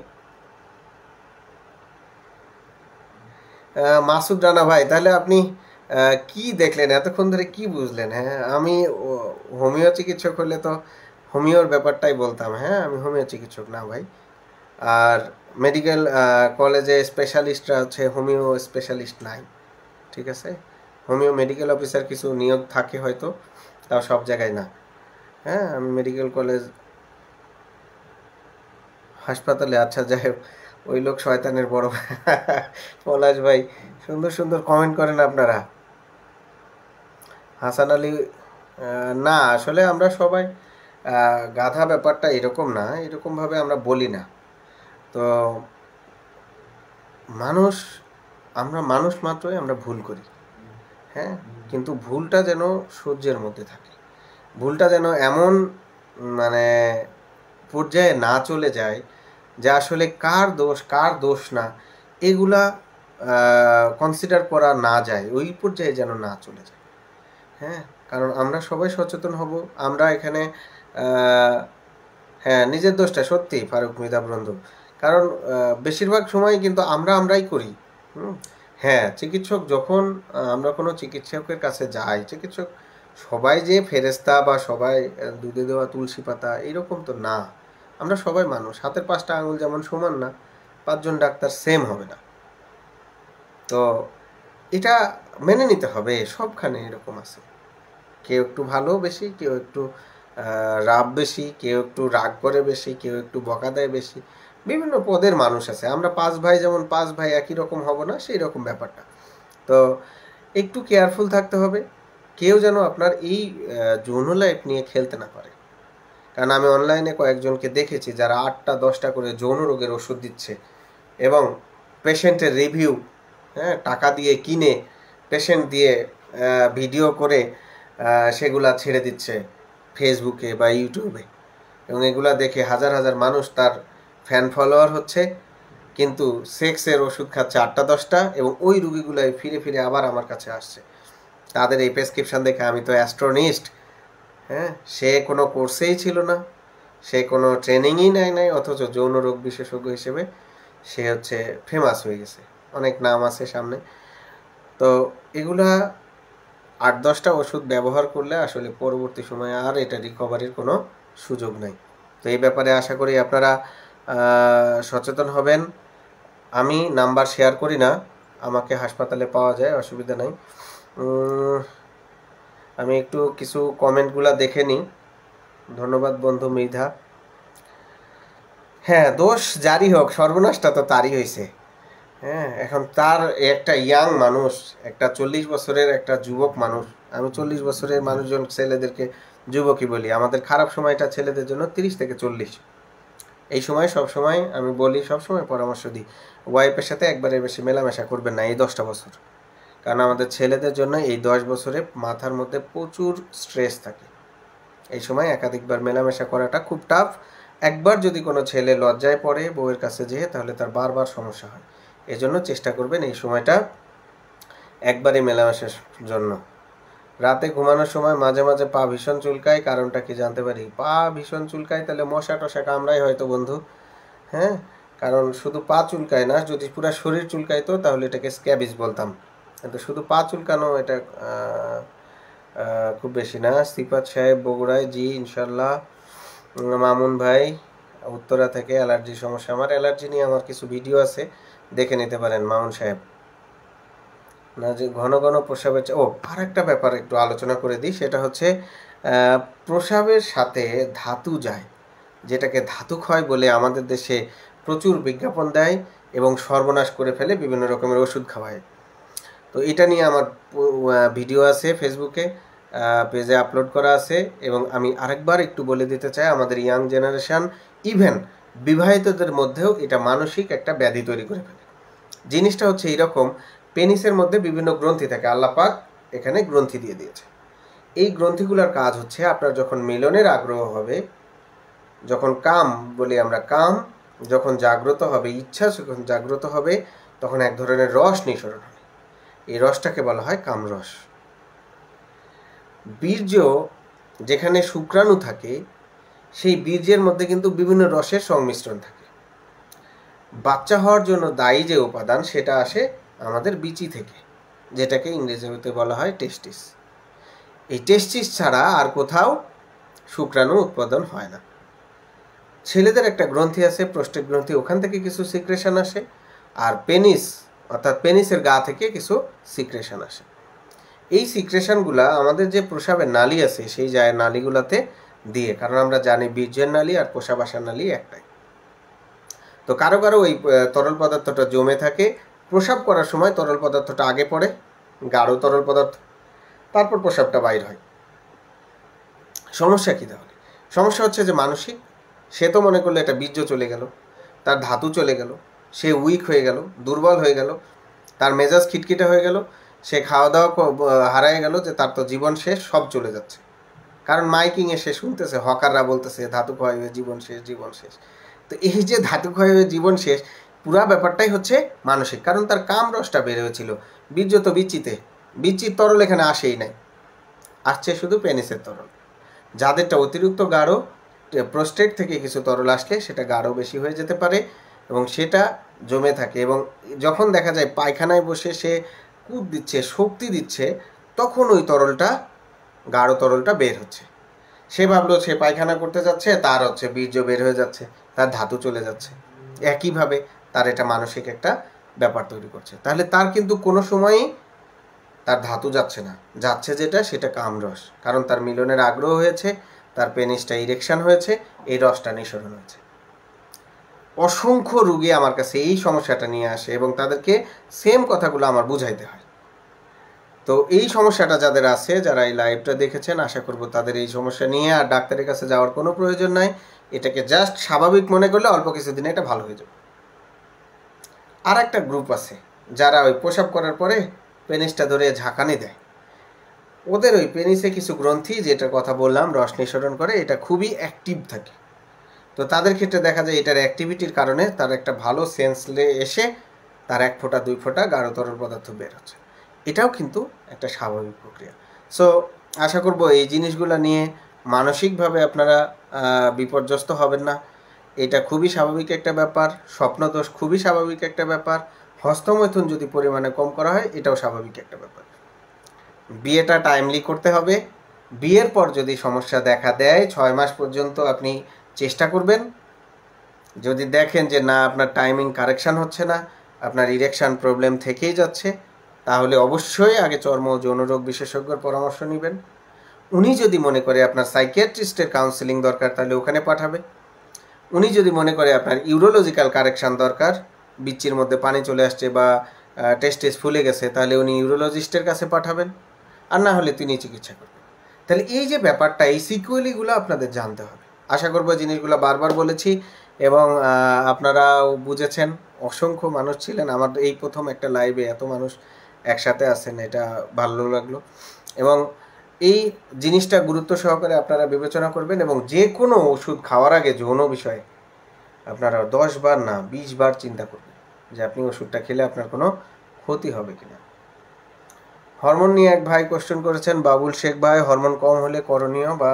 মাসুদ রানা ভাই, তাহলে আপনি কি দেখলেন এতক্ষণ ধরে, কি বুঝলেন? হ্যাঁ, আমি হোমিও চিকিৎসক হলে তো হোমিওর ব্যাপারটাই বলতাম। হ্যাঁ, আমি হোমিও চিকিৎসক না ভাই। আর মেডিকেল কলেজে স্পেশালিস্টরা হচ্ছে, হোমিও স্পেশালিস্ট নাই, ঠিক আছে? হোমিও মেডিকেল অফিসার কিছু নিয়োগ থাকে হয়তো, তাও সব জায়গায় না। হ্যাঁ, আমি মেডিকেল কলেজ হাসপাতালে, আচ্ছা যাই হোক, ওই লোক শয়তানের বড়। পলাশ ভাই, সুন্দর সুন্দর কমেন্ট করেন আপনারা। হাসান আলী, না আসলে আমরা সবাই গাধা, ব্যাপারটা এরকম না, এরকমভাবে আমরা বলি না। তো আমরা মানুষ মাত্রই আমরা ভুল করি। হ্যাঁ, কিন্তু ভুলটা যেন সহ্যের মধ্যে থাকে, ভুলটা যেন এমন মানে পর্যায়ে না চলে যায় যে আসলে কার দোষ না এগুলা কনসিডার করা না যায়, ওই পর্যায়ে যেন না চলে যায়। হ্যাঁ, কারণ আমরা সবাই সচেতন হব। আমরা এখানে হ্যাঁ, নিজের দোষটা সত্যি ফারুক মিদাব বন্ধু, কারণ বেশিরভাগ সময় কিন্তু আমরাই করি। হ্যাঁ, চিকিৎসক যখন আমরা কোনো চিকিৎসকের কাছে যাই, চিকিৎসক সবাই যে ফেরেস্তা বা সবাই দুধে দেওয়া তুলসী পাতা এরকম তো না। আমরা সবাই মানুষ, হাতের 5টা আঙুল যেমন সমান না, 5জন ডাক্তার সেম হবে না। তো এটা মেনে নিতে হবে, সবখানে এরকম আছে। কেউ একটু ভালো বেশি, কেউ একটু রাগ বেশি, কেউ একটু রাগ করে বেশি, কেউ একটু বকা দেয় বেশি, বিভিন্ন পদের মানুষ আছে। আমরা 5 ভাই যেমন 5 ভাই একই রকম হব না, সেই রকম ব্যাপারটা। তো একটু কেয়ারফুল থাকতে হবে, কেউ যেন আপনার এই যৌন লাইফ নিয়ে খেলতে না পারে। কারণ আমি অনলাইনে কয়েকজনকে দেখেছি যারা 8টা 10টা করে যৌন রোগের ওষুধ দিচ্ছে এবং পেশেন্টের রিভিউ, হ্যাঁ, টাকা দিয়ে কিনে পেশেন্ট দিয়ে ভিডিও করে সেগুলা ছেড়ে দিচ্ছে ফেসবুকে বা ইউটিউবে, এবং এগুলা দেখে হাজার হাজার মানুষ তার ফ্যান ফলোয়ার হচ্ছে, কিন্তু সেক্সের ওষুধ খাচ্ছে 8টা 10টা, এবং ওই রুগীগুলাই ফিরে ফিরে আবার আমার কাছে আসছে। তাদের এই প্রেসক্রিপশান দেখে আমি তো অ্যাস্ট্রোনিস্ট, হ্যাঁ, সে কোনো কোর্সেই ছিল না, সে কোনো ট্রেনিংই নেয় নাই, অথচ যৌন রোগ বিশেষজ্ঞ হিসেবে সে হচ্ছে ফেমাস হয়ে গেছে, অনেক নাম আছে সামনে। তো এগুলা 8-10টা ওষুধ ব্যবহার করলে আসলে পরবর্তী সময়ে আর এটা রিকভারির কোনো সুযোগ নেই। তো এই ব্যাপারে আশা করি আপনারা সচেতন হবেন। আমি নাম্বার শেয়ার করি না, আমাকে হাসপাতালে পাওয়া যায়, অসুবিধা নাই। আমি একটু কিছু কমেন্টগুলা দেখে নিই। ধন্যবাদ বন্ধু মৃধা। হ্যাঁ, দোষ জারি হোক, সর্বনাশটা তো তারই হয়েছে। হ্যাঁ, এখন তার একটা ইয়াং মানুষ, একটা 40 বছরের একটা যুবক মানুষ, আমি 40 বছরের মানুষজন ছেলেদেরকে যুবকই বলি, আমাদের খারাপ সময়টা ছেলেদের জন্য 30 থেকে 40। এই সময় সব সময় আমি বলি, সব সময় পরামর্শ দিই, ওয়াইফের সাথে একবারে বেশি মেলামেশা করবেন না এই 10টা বছর। কারণ আমাদের ছেলেদের জন্য এই 10 বছরে মাথার মধ্যে প্রচুর স্ট্রেস থাকে। এই সময় একাধিকবার মেলামেশা করাটা খুব টাফ। একবার যদি কোনো ছেলে লজ্জায় পড়ে বউয়ের কাছে যেয়ে, তাহলে তার বারবার সমস্যা হয়। এজন্য চেষ্টা করবেন এই সময়টা একবারই মেলামেশার জন্য। রাতে ঘুমানোর সময় মাঝে মাঝে পা ভীষণ চুলকায়, কারণটা কি জানতে পারি? পা ভীষণ চুলকায়, তাহলে মশা টশা কামড়ায় হয়তো বন্ধু। হ্যাঁ, কারণ শুধু পা চুলকায় না, যদি পুরো শরীর চুলকাইতো তাহলে এটাকে স্ক্যাবিস বলতাম, কিন্তু শুধু পা চুলকানো এটা খুব বেশি না। সিফাত সাহেব বগুড়ায়, জি ইনশাল্লাহ। মামুন ভাই উত্তরা থেকে, অ্যালার্জি সমস্যা, আমার অ্যালার্জি নিয়ে আমার কিছু ভিডিও আছে, দেখে নিতে পারেন মামুন সাহেব। না যে ঘন ঘন প্রস্রাবের আর একটা ব্যাপার একটু আলোচনা করে দিই, সেটা হচ্ছে প্রস্রাবের সাথে ধাতু যায়, যেটাকে ধাতু ক্ষয় বলে আমাদের দেশে প্রচুর বিজ্ঞাপন দেয় এবং সর্বনাশ করে ফেলে, বিভিন্ন রকমের ওষুধ খাওয়ায়। তো এটা নিয়ে আমার ভিডিও আছে ফেসবুকে পেজে আপলোড করা আছে, এবং আমি আরেকবার একটু বলে দিতে চাই, আমাদের ইয়াং জেনারেশান, ইভেন বিবাহিতদের মধ্যেও এটা মানসিক একটা ব্যাধি তৈরি করে ফেলে। জিনিসটা হচ্ছে এইরকম, পেনিসের মধ্যে বিভিন্ন গ্রন্থি থাকে, আল্লাহ পাক এখানে গ্রন্থি দিয়ে দিয়েছে। এই গ্রন্থিগুলোর কাজ হচ্ছে, আপনার যখন মিলনের আগ্রহ হবে, যখন কাম বলি আমরা, কাম যখন জাগ্রত হবে, ইচ্ছা যখন জাগ্রত হবে, তখন এক ধরনের রস নিঃসরণ হয়, এই রসটাকে বলা হয় কামরস। বীর্য যেখানে শুক্রাণু থাকে, সেই বীর্যের মধ্যে কিন্তু বিভিন্ন রসের সংমিশ্রণ থাকে। বাচ্চা হওয়ার জন্য দায়ী যে উপাদান, সেটা আসে আমাদের বিচি থেকে, যেটাকে ইংরেজিতে বলা হয় টেস্টিস। এই টেস্টিস ছাড়া আর কোথাও শুক্রাণু উৎপাদন হয় না। ছেলেদের একটা গ্রন্থি আছে, প্রোস্টেট গ্রন্থি, ওখান থেকে কিছু সিক্রেশন আসে, আর পেনিস অর্থাৎ পেনিসের গা থেকে কিছু সিক্রেশন আসে। এই সিক্রেশনগুলা আমাদের যে প্রস্রাবের নালী আছে, সেই নালীগুলাতে দিয়ে, কারণ আমরা জানি বীর্যের নালী আর প্রস্রাব আসার নালী একটাই। তো কারো কারো ওই তরল পদার্থটা জমে থাকে, প্রস্রাব করার সময় তরল পদার্থটা আগে পড়ে, গাঢ় তরল পদার্থ, তারপর প্রস্রাবটা বাইর হয়। সমস্যা কী তাহলে? সমস্যা হচ্ছে যে মানসিক, সে তো মনে করলে এটা বীর্য চলে গেল, তার ধাতু চলে গেল, সে উইক হয়ে গেল, দুর্বল হয়ে গেল, তার মেজাজ খিটখিটে হয়ে গেল, সে খাওয়া দাওয়া হারায় গেল, যে তার তো জীবন শেষ, সব চলে যাচ্ছে। কারণ মাইকিংয়ে সে শুনতেছে, হকাররা বলতেছে ধাতু ক্ষয় হয়ে জীবন শেষ, জীবন শেষ। তো এই যে ধাতু ক্ষয় হয়ে জীবন শেষ, পুরা ব্যাপারটাই হচ্ছে মানসিক, কারণ তার কাম রসটা বের হয়েছিল। বীর্য তো বিচিতে, বিচির তরল এখানে আসেই নাই, আসছে শুধু পেনিসের তরল। যাদেরটা অতিরিক্ত গাঢ়, প্রোস্টেট থেকে কিছু তরল আসলে সেটা গাঢ় বেশি হয়ে যেতে পারে এবং সেটা জমে থাকে, এবং যখন দেখা যায় পায়খানায় বসে সে কূপ দিচ্ছে, শক্তি দিচ্ছে, তখন ওই তরলটা, গাঢ় তরলটা বের হচ্ছে। সে ভাবলো সে পায়খানা করতে যাচ্ছে, তার হচ্ছে বীর্য বের হয়ে যাচ্ছে, তার ধাতু চলে যাচ্ছে। একইভাবে তার এটা মানসিক একটা ব্যাপার তৈরি করছে। তাহলে তার কিন্তু কোনো সময়ই তার ধাতু যাচ্ছে না, যাচ্ছে যেটা, সেটা কামরস, কারণ তার মিলনের আগ্রহ হয়েছে, তার পেনিসটা ইরেকশন হয়েছে, এই রসটা নিঃসরণ হয়েছে। অসংখ্য রুগী আমার কাছে এই সমস্যাটা নিয়ে আসে এবং তাদেরকে সেম কথাগুলো আমার বুঝাইতে হয়। তো এই সমস্যাটা যাদের আছে, যারা এই লাইভটা দেখেছেন, আশা করব তাদের এই সমস্যা নিয়ে আর ডাক্তারের কাছে যাওয়ার কোনো প্রয়োজন নাই। এটাকে জাস্ট স্বাভাবিক মনে করলে অল্প কিছুদিনে এটা ভালো হয়ে যাবে। আর একটা গ্রুপ আছে যারা ওই প্রসাব করার পরে পেনিসটা ধরে ঝাঁকানি দেয়, ওদের ওই পেনিসে কিছু গ্রন্থি, যেটার কথা বললাম, রস নিঃসরণ করে, এটা খুবই অ্যাক্টিভ থাকে। তো তাদের ক্ষেত্রে দেখা যায় এটার অ্যাক্টিভিটির কারণে তার একটা ভালো সেন্সলে এসে তার 1 ফোঁটা 2 ফোঁটা গাঢ় তরল পদার্থ বের হচ্ছে। এটাও কিন্তু একটা স্বাভাবিক প্রক্রিয়া। সো আশা করব এই জিনিসগুলো নিয়ে মানসিকভাবে আপনারা বিপর্যস্ত হবেন না। এটা খুবই স্বাভাবিক একটা ব্যাপার। স্বপ্নদোষ খুবই স্বাভাবিক একটা ব্যাপার। হস্তমৈথুন যদি পরিমাণে কম করা হয়, এটাও স্বাভাবিক একটা ব্যাপার। বিয়েটা টাইমলি করতে হবে। বিয়ের পর যদি সমস্যা দেখা দেয় 6 মাস পর্যন্ত আপনি চেষ্টা করবেন। যদি দেখেন যে না, আপনার টাইমিং কারেকশান হচ্ছে না, আপনার ইরেকশান প্রবলেম থেকেই যাচ্ছে, তাহলে অবশ্যই আগে চর্ম ও যৌনরোগ বিশেষজ্ঞর পরামর্শ নেবেন। উনি যদি মনে করে আপনার সাইকিয়াট্রিস্টের কাউন্সেলিং দরকার, তাহলে ওখানে পাঠাবে। উনি যদি মনে করে আপনার ইউরোলজিক্যাল কারেকশান দরকার, বিচ্ছির মধ্যে পানি চলে আসছে বা টেস্টিস ফুলে গেছে, তাহলে উনি ইউরোলজিস্টের কাছে পাঠাবেন। আর না হলে তিনি চিকিৎসা করবেন। তাহলে এই যে ব্যাপারটা, এই সিকুয়েলিগুলো আপনাদের জানতে হবে। আশা করব জিনিসগুলো বারবার বলেছি এবং আপনারাও বুঝেছেন। অসংখ্য মানুষ ছিলেন আমার এই প্রথম একটা লাইভে, এত মানুষ একসাথে আছেন, এটা ভালো লাগলো। এবং এই জিনিসটা গুরুত্ব সহকারে আপনারা বিবেচনা করবেন এবং যে কোনো ওষুধ খাওয়ার আগে যৌন বিষয়ে আপনারা 10 বার না 20 বার চিন্তা করবেন যে আপনি ওষুধটা খেলে আপনার কোনো ক্ষতি হবে কিনা। হরমোন নিয়ে এক ভাই কোশ্চেন করেছেন, বাবুল শেখ ভাই, হরমোন কম হলে করণীয় বা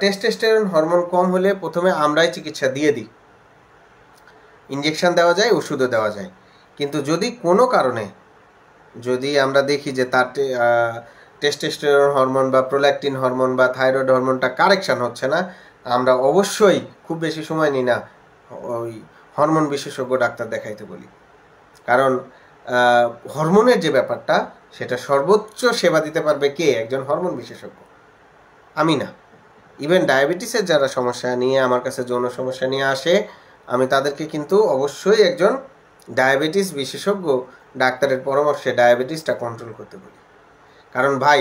টেস্টোস্টেরন হরমোন কম হলে প্রথমে আমরাই চিকিৎসা দিয়ে দিই। ইঞ্জেকশন দেওয়া যায়, ওষুধও দেওয়া যায়। কিন্তু যদি কোনো কারণে যদি আমরা দেখি যে তার টেস্টোস্টেরন হরমোন বা প্রোল্যাকটিন হরমোন বা থাইরয়েড হরমোনটা কারেকশান হচ্ছে না, আমরা অবশ্যই খুব বেশি সময় নিই না, ওই হরমোন বিশেষজ্ঞ ডাক্তার দেখাইতে বলি। কারণ হরমোনের যে ব্যাপারটা, সেটা সর্বোচ্চ সেবা দিতে পারবে কে? একজন হরমোন বিশেষজ্ঞ, আমি না। ইভেন ডায়াবেটিসের যারা সমস্যা নিয়ে আমার কাছে যৌন সমস্যা নিয়ে আসে, আমি তাদেরকে কিন্তু অবশ্যই একজন ডায়াবেটিস বিশেষজ্ঞ ডাক্তারের পরামর্শে ডায়াবেটিসটা কন্ট্রোল করতে বলি। কারণ ভাই,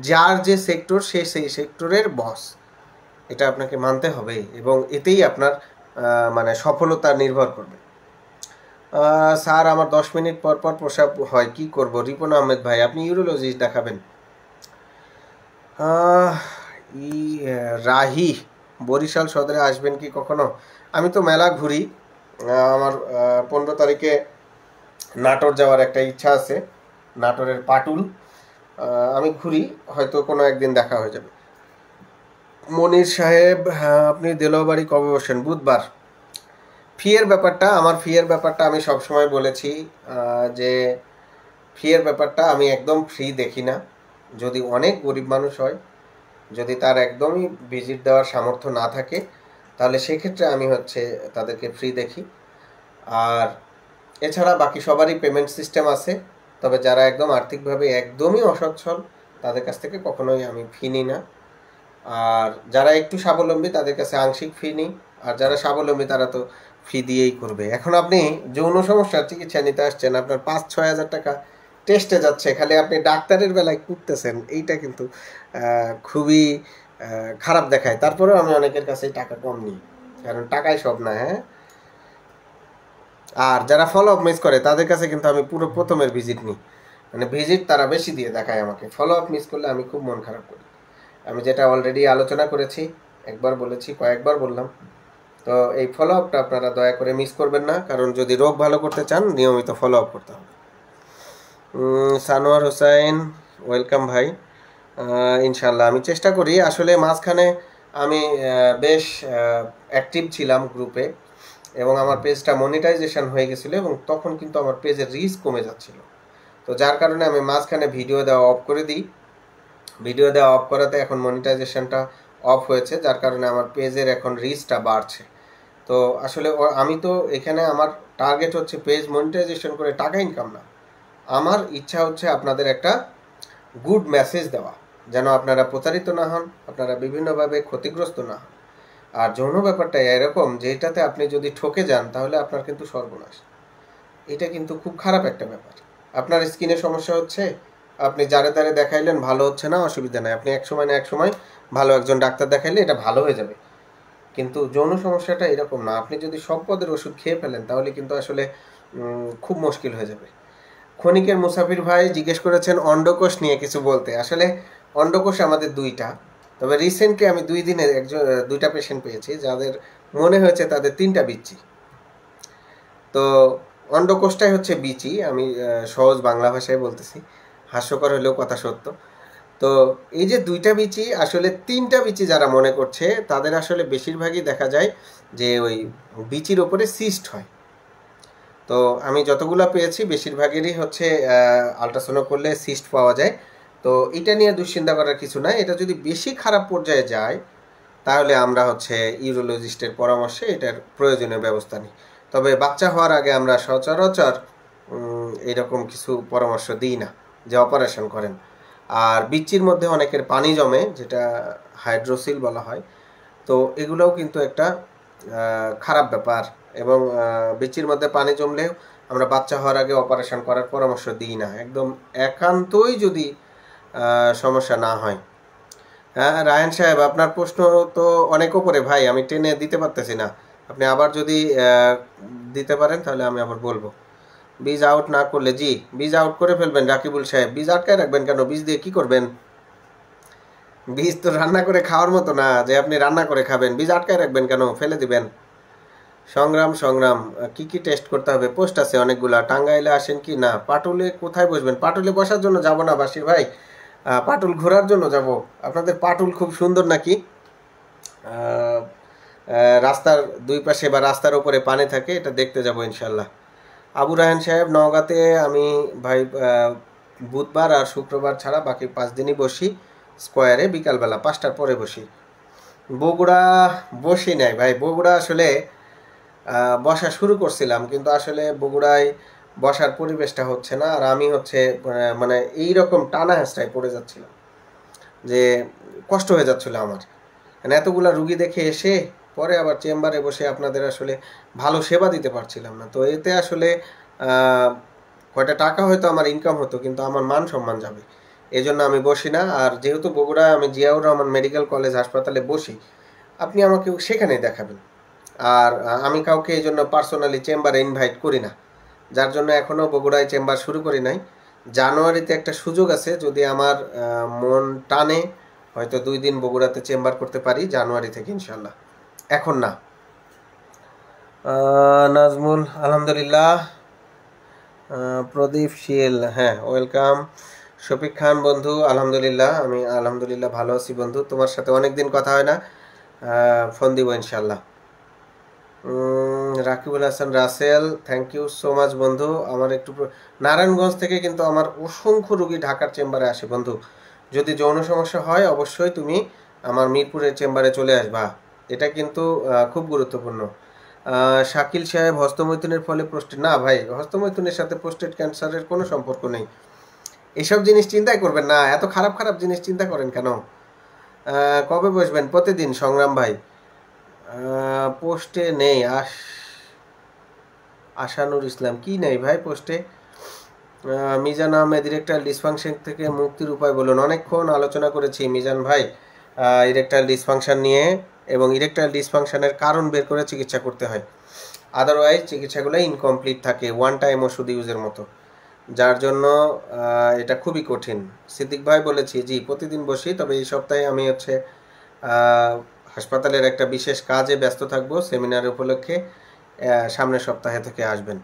যার যে সেক্টর, সে সেই সেক্টরের বস, এটা আপনাকে মানতে হবে এবং এতেই আপনার মানে সফলতা নির্ভর করবে। স্যার, আমার 10 মিনিট পর পর প্রসাব হয়, কি করব? রিপন আহমেদ ভাই, আপনি ইউরোলজিস্ট দেখাবেন। রাহি, বরিশাল সদরে আসবেন কি কখনো? আমি তো মেলা ঘুরি। আমার 15 তারিখে নাটোর যাওয়ার একটা ইচ্ছা আছে, নাটোরের পাটুল। আমি ঘুরি, হয়তো কোনো একদিন দেখা হয়ে যাবে। মনির সাহেব, আপনি দেলোয়াবাড়ি কবে বসেন? বুধবার। ফিয়ের ব্যাপারটা, আমার ফিয়ের ব্যাপারটা আমি সবসময় বলেছি যে ফিয়ের ব্যাপারটা আমি একদম ফ্রি দেখি না। যদি অনেক গরিব মানুষ হয়, যদি তার একদমই ভিজিট দেওয়ার সামর্থ্য না থাকে, তাহলে সেক্ষেত্রে আমি তাদেরকে ফ্রি দেখি। আর এছাড়া বাকি সবারই পেমেন্ট সিস্টেম আছে, তবে যারা একদম আর্থিকভাবে একদমই অসচ্ছল, তাদের কাছ থেকে কখনোই আমি ফি নিই না। আর যারা একটু স্বাবলম্বী, তাদের কাছে আংশিক ফি নিই। আর যারা স্বাবলম্বী, তারা তো ফি দিয়েই করবে। এখন আপনি যৌন সমস্যার চিকিৎসা নিতে আসছেন, আপনার 5-6 হাজার টাকা টেস্টে যাচ্ছে, খালি আপনি ডাক্তারের বেলায় করতেছেন, এইটা কিন্তু খুবই খারাপ দেখায়। তারপরেও আমি অনেকের কাছেই টাকা কম নিই, কারণ টাকাই সব না। হ্যাঁ, আর যারা ফলো আপ মিস করে, তাদের কাছে কিন্তু আমি পুরো প্রথমের ভিজিট নিই। মানে ভিজিট তারা বেশি দিয়ে দেখায় আমাকে, ফলো আপ মিস করলে আমি খুব মন খারাপ করি। আমি যেটা অলরেডি আলোচনা করেছি, একবার বলেছি, কয়েকবার বললাম। তো এই ফলো আপটা আপনারা দয়া করে মিস করবেন না, কারণ যদি রোগ ভালো করতে চান, নিয়মিত ফলো আপ করতে হবে। সানোয়ার হোসাইন, ওয়েলকাম ভাই। ইনশাল্লাহ আমি চেষ্টা করি। আসলে মাঝখানে আমি বেশ অ্যাক্টিভ ছিলাম গ্রুপে, এবং আমার পেজটা মনিটাইজেশন হয়ে গেছিলো, এবং তখন কিন্তু আমার পেজের রিচ কমে যাচ্ছিল। তো যার কারণে আমি মাঝখানে ভিডিও দেওয়া অফ করে দিই। ভিডিও দেওয়া অফ করাতে এখন মনিটাইজেশনটা অফ হয়েছে, যার কারণে আমার পেজের এখন রিচটা বাড়ছে। তো আসলে আমি তো এখানে আমার টার্গেট হচ্ছে পেজ মনিটাইজেশন করে টাকা ইনকাম না। আমার ইচ্ছা হচ্ছে আপনাদের একটা গুড মেসেজ দেওয়া, যেন আপনারা প্রতারিত না হন, আপনারা বিভিন্নভাবে ক্ষতিগ্রস্ত না হন। আর যৌন ব্যাপারটা এরকম যে এটাতে আপনি যদি ঠকে যান, তাহলে আপনার কিন্তু সর্বনাশ। এটা কিন্তু খুব খারাপ একটা ব্যাপার। আপনার স্কিনে সমস্যা হচ্ছে, আপনি যারে তারে দেখাইলেন, ভালো হচ্ছে না, অসুবিধা নাই, আপনি এক সময় না এক সময় ভালো একজন ডাক্তার দেখাইলে এটা ভালো হয়ে যাবে। কিন্তু যৌন সমস্যাটা এরকম না, আপনি যদি সব পদের ওষুধ খেয়ে ফেলেন তাহলে কিন্তু আসলে খুব মুশকিল হয়ে যাবে। ক্ষণিকের মুসাফির ভাই জিজ্ঞেস করেছেন অন্ডকোষ নিয়ে কিছু বলতে। আসলে অন্ডকোষ আমাদের দুইটা, তবে রিসেন্টলি আমি 2 দিনে দুইটা পেশেন্ট পেয়েছি যাদের মনে হয়েছে তাদের 3টা বিচ্ছি। তো অন্ডকোষটাই হচ্ছে বিচি, আমি সহজ বাংলা ভাষায় বলতেছি, হাস্যকর হলেও কথা সত্য। তো এই যে 2টা বিচি, আসলে 3টা বিচি যারা মনে করছে তাদের আসলে বেশিরভাগই দেখা যায় যে ওই বিচির ওপরে সিস্ট হয়। তো আমি যতগুলো পেয়েছি বেশিরভাগেরই হচ্ছে আল্ট্রাসাউন্ড করলে সিস্ট পাওয়া যায়। তো এটা নিয়ে দুশ্চিন্তা করার কিছু নাই। এটা যদি বেশি খারাপ পর্যায়ে যায় তাহলে আমরা হচ্ছে ইউরোলজিস্টের পরামর্শে এটার প্রয়োজনীয় ব্যবস্থা নিই। তবে বাচ্চা হওয়ার আগে আমরা সচরাচর এরকম কিছু পরামর্শ দিই না যে অপারেশন করেন। আর বিচির মধ্যে অনেকের পানি জমে, যেটা হাইড্রোসিল বলা হয়। তো এগুলোও কিন্তু একটা খারাপ ব্যাপার, এবং বিচির মধ্যে পানি জমলেও আমরা বাচ্চা হওয়ার আগে অপারেশন করার পরামর্শ দিই না, একদম একান্তই যদি সমস্যা না হয়। হ্যাঁ রায়হান সাহেব, আপনার প্রশ্ন তো অনেক উপরে ভাই, আমি টেনে দিতে পারতেছি না। আপনি আবার যদি দিতে পারেন তাহলে আমি আবার বলবো। বীজ আউট না করলে, জি বীজ আউট করে ফেলবেন রাকিবুল সাহেব। বীজ আটকায় রাখবেন কেন? বীজ দিয়ে কি করবেন? বীজ তো রান্না করে খাওয়ার মতো না যে আপনি রান্না করে খাবেন। বীজ আটকায় রাখবেন কেন? ফেলে দিবেন। সংগ্রাম সংগ্রাম, কি কি টেস্ট করতে হবে? পোস্ট আছে অনেকগুলা। টাঙ্গাইলে আসেন কি না? পাটুলে কোথায় বসবেন? পাটুলে বসার জন্য যাব না বাসির ভাই, পাটুল ঘোরার জন্য যাব। আপনাদের পাটুল খুব সুন্দর নাকি? রাস্তার দুই পাশে বা রাস্তার উপরে পানি থাকে, এটা দেখতে যাব ইনশাল্লাহ। আবু রায়হান সাহেব, নওগাঁতে আমি ভাই বুধবার আর শুক্রবার ছাড়া বাকি 5 দিনই বসি স্কোয়ারে, বিকালবেলা 5টার পরে বসি। বগুড়া বসি নাই ভাই, বগুড়া আসলে বসা শুরু করছিলাম, কিন্তু আসলে বগুড়ায় বসার পরিবেশটা হচ্ছে না। আর আমি হচ্ছে মানে এইরকম টানা হেঁচড়ায় পড়ে যাচ্ছিলাম যে কষ্ট হয়ে যাচ্ছিল আমার, মানে এতগুলা রুগী দেখে এসে পরে আবার চেম্বারে বসে আপনাদের আসলে ভালো সেবা দিতে পারছিলাম না। তো এতে আসলে কয়টা টাকা হয়তো আমার ইনকাম হতো, কিন্তু আমার মান সম্মান যাবে, এই জন্য আমি বসি না। আর যেহেতু বগুড়ায় আমি জিয়াউর রহমান মেডিকেল কলেজ হাসপাতালে বসি, আপনি আমাকে সেখানেই দেখাবেন। আর আমি কাউকে এই জন্য পার্সোনালি চেম্বারে ইনভাইট করি না, যার জন্য এখনও বগুড়ায় চেম্বার শুরু করি নাই। জানুয়ারিতে একটা সুযোগ আছে, যদি আমার মন টানে হয়তো 2 দিন বগুড়াতে চেম্বার করতে পারি জানুয়ারি থেকে ইনশাল্লাহ, এখন না। নাজমুল, আলহামদুলিল্লাহ। প্রদীপ শীল, হ্যাঁ ওয়েলকাম। শফিক খান বন্ধু, আলহামদুলিল্লাহ, আমি আলহামদুলিল্লাহ ভালো আছি বন্ধু। তোমার সাথে অনেকদিন কথা হয় না, ফোন দিব ইনশাল্লাহ। Rakibul Hasan Rasel, thank you so much বন্ধু। আমার একটু নারায়ণগঞ্জ থেকে কিন্তু আমার অসংখ্য রুগী ঢাকার চেম্বারে আসে বন্ধু। যদি যৌন সমস্যা হয় অবশ্যই তুমি আমার মিরপুরের চেম্বারে চলে আসবা, এটা কিন্তু খুব গুরুত্বপূর্ণ। শাকিল সাহেব, হস্তমৈথুনের ফলে প্রোস্টেট, না ভাই হস্তমৈথুনের সাথে প্রোস্টেট ক্যান্সারের কোনো সম্পর্ক নেই। এসব জিনিস চিন্তাই করবেন না, এত খারাপ খারাপ জিনিস চিন্তা করেন কেন? কবে বসবেন? প্রতিদিন সংগ্রাম ভাই। পোস্টে নেই আশানুর ইসলাম, কি নেই ভাই পোস্টে? মিজান আহমেদ, ইরেকটাইল ডিসফাংশন থেকে মুক্তির উপায় বলুন। অনেকক্ষণ আলোচনা করেছি মিজান ভাই ইরেকটাইল ডিসফাংশন নিয়ে, এবং ইরেকটাইল ডিসফাংশনের কারণ বের করে চিকিৎসা করতে হয়, আদারওয়াইজ চিকিৎসাগুলো ইনকমপ্লিট থাকে, ওয়ান টাইম ওষুধ ইউজের মতো, যার জন্য এটা খুবই কঠিন। সিদ্দিক ভাই বলেছি, জি প্রতিদিন বসি, তবে এই সপ্তাহে আমি হচ্ছে হাসপাতালের একটা বিশেষ কাজে ব্যস্ত থাকবো সেমিনার উপলক্ষে, সামনের সপ্তাহে থেকে আসবেন।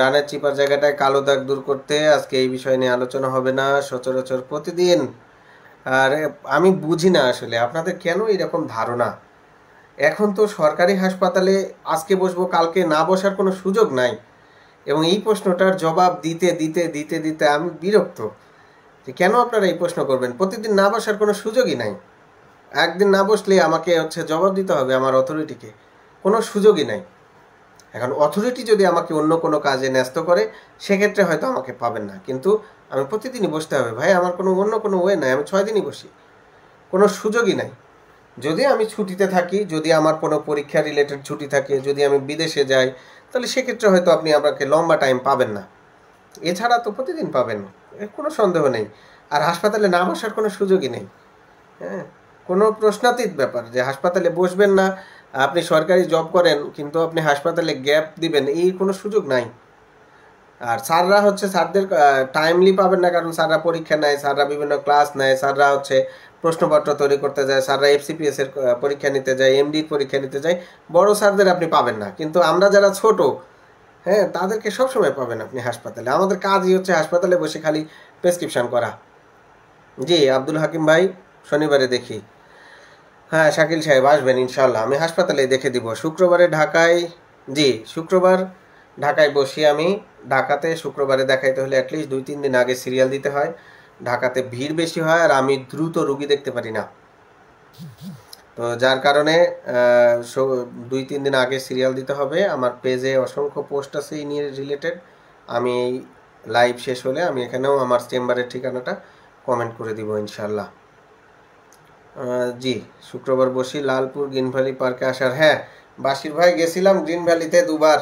রানের চিপার জায়গাটায় কালো দাগ দূর করতে আজকে এই বিষয় নিয়ে আলোচনা হবে না সচরাচর প্রতিদিন। আর আমি বুঝি না আসলে আপনাদের কেন এরকম ধারণা। এখন তো সরকারি হাসপাতালে আজকে বসবো কালকে না বসার কোনো সুযোগ নাই, এবং এই প্রশ্নটার জবাব দিতে দিতে দিতে দিতে আমি বিরক্ত যে কেন আপনারা এই প্রশ্ন করবেন। প্রতিদিন না বসার কোনো সুযোগই নাই, একদিন না বসলে আমাকে হচ্ছে জবাব দিতে হবে আমার অথরিটিকে, কোনো সুযোগই নাই। এখন অথরিটি যদি আমাকে অন্য কোনো কাজে ন্যস্ত করে সেক্ষেত্রে হয়তো আমাকে পাবেন না, কিন্তু আমি প্রতিদিনই বসতে হবে ভাই, আমার কোনো অন্য কোনো ওয়ে নাই, আমি 6 দিনই বসি, কোনো সুযোগই নাই। যদি আমি ছুটিতে থাকি, যদি আমার কোনো পরীক্ষা রিলেটেড ছুটি থাকে, যদি আমি বিদেশে যাই, তাহলে সেক্ষেত্রে হয়তো আপনি আমাকে লম্বা টাইম পাবেন না, এছাড়া তো প্রতিদিন পাবেন। কোনো সন্দেহ নেই। আর হাসপাতালে না বসার কোনো সুযোগই নেই। হ্যাঁ, কোনো প্রশ্নাতীত ব্যাপার যে হাসপাতালে বসবেন না। আপনি সরকারি জব করেন কিন্তু আপনি হাসপাতালে গ্যাপ দিবেন, এই কোনো সুযোগ নাই। আর স্যাররা হচ্ছে স্যারদের টাইমলি পাবেন না, কারণ স্যাররা পরীক্ষা নেয়, স্যাররা বিভিন্ন ক্লাস নেয়, স্যাররা হচ্ছে প্রশ্নপত্র তৈরি করতে যায়, স্যাররা এফসিপিএস এর পরীক্ষা নিতে যায়, এমডির পরীক্ষা নিতে যায়। বড় স্যারদের আপনি পাবেন না, কিন্তু আমরা যারা ছোট, হ্যাঁ, তাদেরকে সবসময় পাবেন আপনি হাসপাতালে। আমাদের কাজই হচ্ছে হাসপাতালে বসে খালি প্রেসক্রিপশন করা। জি আব্দুল হাকিম ভাই, শনিবারে দেখি। হ্যাঁ শাকিল সাহেব আসবেন ইনশাল্লাহ, আমি হাসপাতালে দেখে দিব। শুক্রবারে ঢাকায়, জি শুক্রবার ঢাকায় বসি আমি। ঢাকাতে শুক্রবারে দেখাইতে হলে অ্যাটলিস্ট 2-3 দিন আগে সিরিয়াল দিতে হয়। ঢাকাতে ভিড় বেশি হয় আর আমি দ্রুত রুগী দেখতে পারি না, তো যার কারণে 2-3 দিন আগে সিরিয়াল দিতে হবে। আমার পেজে অসংখ্য পোস্ট আছে এই নিয়ে রিলেটেড। আমি এই লাইভ শেষ হলে আমি এখানেও আমার চেম্বারের ঠিকানাটা কমেন্ট করে দিব ইনশাল্লাহ। জি শুক্রবার বসি। লালপুর গ্রিন ভ্যালি পার্কে আসার, হ্যাঁ বাসির ভাই গেছিলাম গ্রিন ভ্যালিতে 2বার।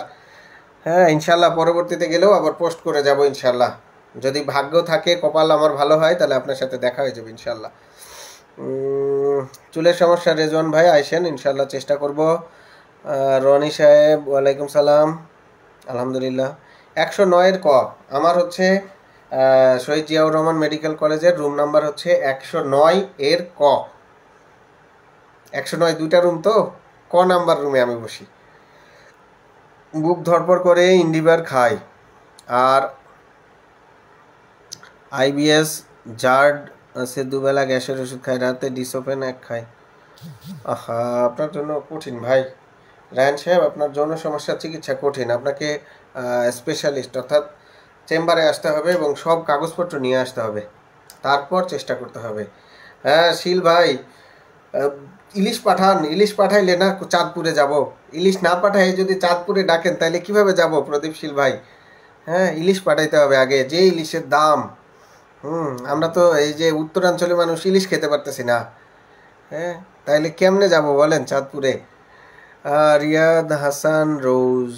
হ্যাঁ ইনশাল্লাহ পরবর্তীতে গেলেও আবার পোস্ট করে যাব ইনশাল্লাহ। যদি ভাগ্য থাকে, কপাল আমার ভালো হয়, তাহলে আপনার সাথে দেখা হয়ে যাবে ইনশাল্লাহ। চুলের সমস্যা রেজওয়ান ভাই আইসেন, ইনশাল্লাহ চেষ্টা করব। রনি সাহেব ওয়ালাইকুম সালাম, আলহামদুলিল্লাহ। 109-এর ক, আমার হচ্ছে শহীদ জিয়াউর রহমান মেডিকেল কলেজের রুম নাম্বার হচ্ছে 109-এর ক। 109 2টা রুম, তো ক নাম্বার রুমে আমি বসি। বুক ধরপড় করে ইন্ডিবার খাই, আর আইবিএস জার্ড আছে, 2 বেলা গ্যাসের ওষুধ খাই, রাতে ডিসোফেন 1 খাই। আহা, আপনার জন্য কঠিন ভাই। রায়ন সাহেব, আপনার যৌন সমস্যার চিকিৎসা কঠিন। আপনাকে স্পেশালিস্ট অর্থাৎ চেম্বারে আসতে হবে এবং সব কাগজপত্র নিয়ে আসতে হবে, তারপর চেষ্টা করতে হবে। হ্যাঁ শিল ভাই, ইলিশ পাঠান, ইলিশ পাঠাইলে না চাঁদপুরে যাব। ইলিশ না পাঠাই যদি চাঁদপুরে ডাকেন তাহলে কিভাবে যাব প্রদীপশীল ভাই? হ্যাঁ ইলিশ পাঠাইতে হবে আগে, যে ইলিশের দাম। আমরা তো এই যে উত্তরাঞ্চলের মানুষ ইলিশ খেতে পারতেছি না। হ্যাঁ তাইলে কেমনে যাব বলেন চাঁদপুরে? রিয়াদ হাসান রোজ,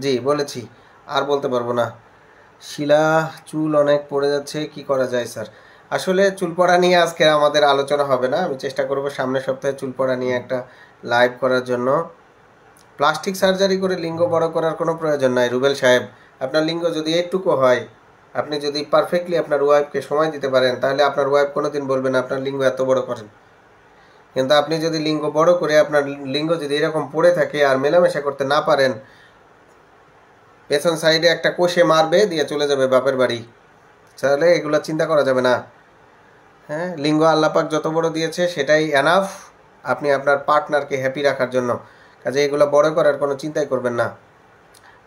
জি বলেছি, আর বলতে পারবো না। শিলা, চুল অনেক পড়ে যাচ্ছে, কি করা যায় স্যার? আসলে চুল পড়া নিয়ে আজকে আমাদের আলোচনা হবে না। আমি চেষ্টা করব সামনের সপ্তাহে চুল পড়া নিয়ে একটা লাইভ করার জন্য। প্লাস্টিক সার্জারি করে লিঙ্গ বড় করার কোনো প্রয়োজন নাই রুবেল সাহেব। আপনার লিঙ্গ যদি এইটুকু হয়, আপনি যদি পারফেক্টলি আপনার ওয়াইফকে সময় দিতে পারেন, তাহলে আপনার ওয়াইফ কোনোদিন বলবে না আপনার লিঙ্গ এত বড় করেন। কিন্তু আপনি যদি লিঙ্গ বড় করে আপনার লিঙ্গ যদি এরকম পড়ে থাকে আর মেলামেশা করতে না পারেন, পেছন সাইডে একটা কষে মারবে, দিয়ে চলে যাবে বাপের বাড়ি। তাহলে এগুলো চিন্তা করা যাবে না। হ্যাঁ লিঙ্গ আল্লাপাক যত বড় দিয়েছে সেটাই এনাফ আপনি আপনার পার্টনারকে হ্যাপি রাখার জন্য। কাজে এগুলো বড় করার কোনো চিন্তাই করবেন না।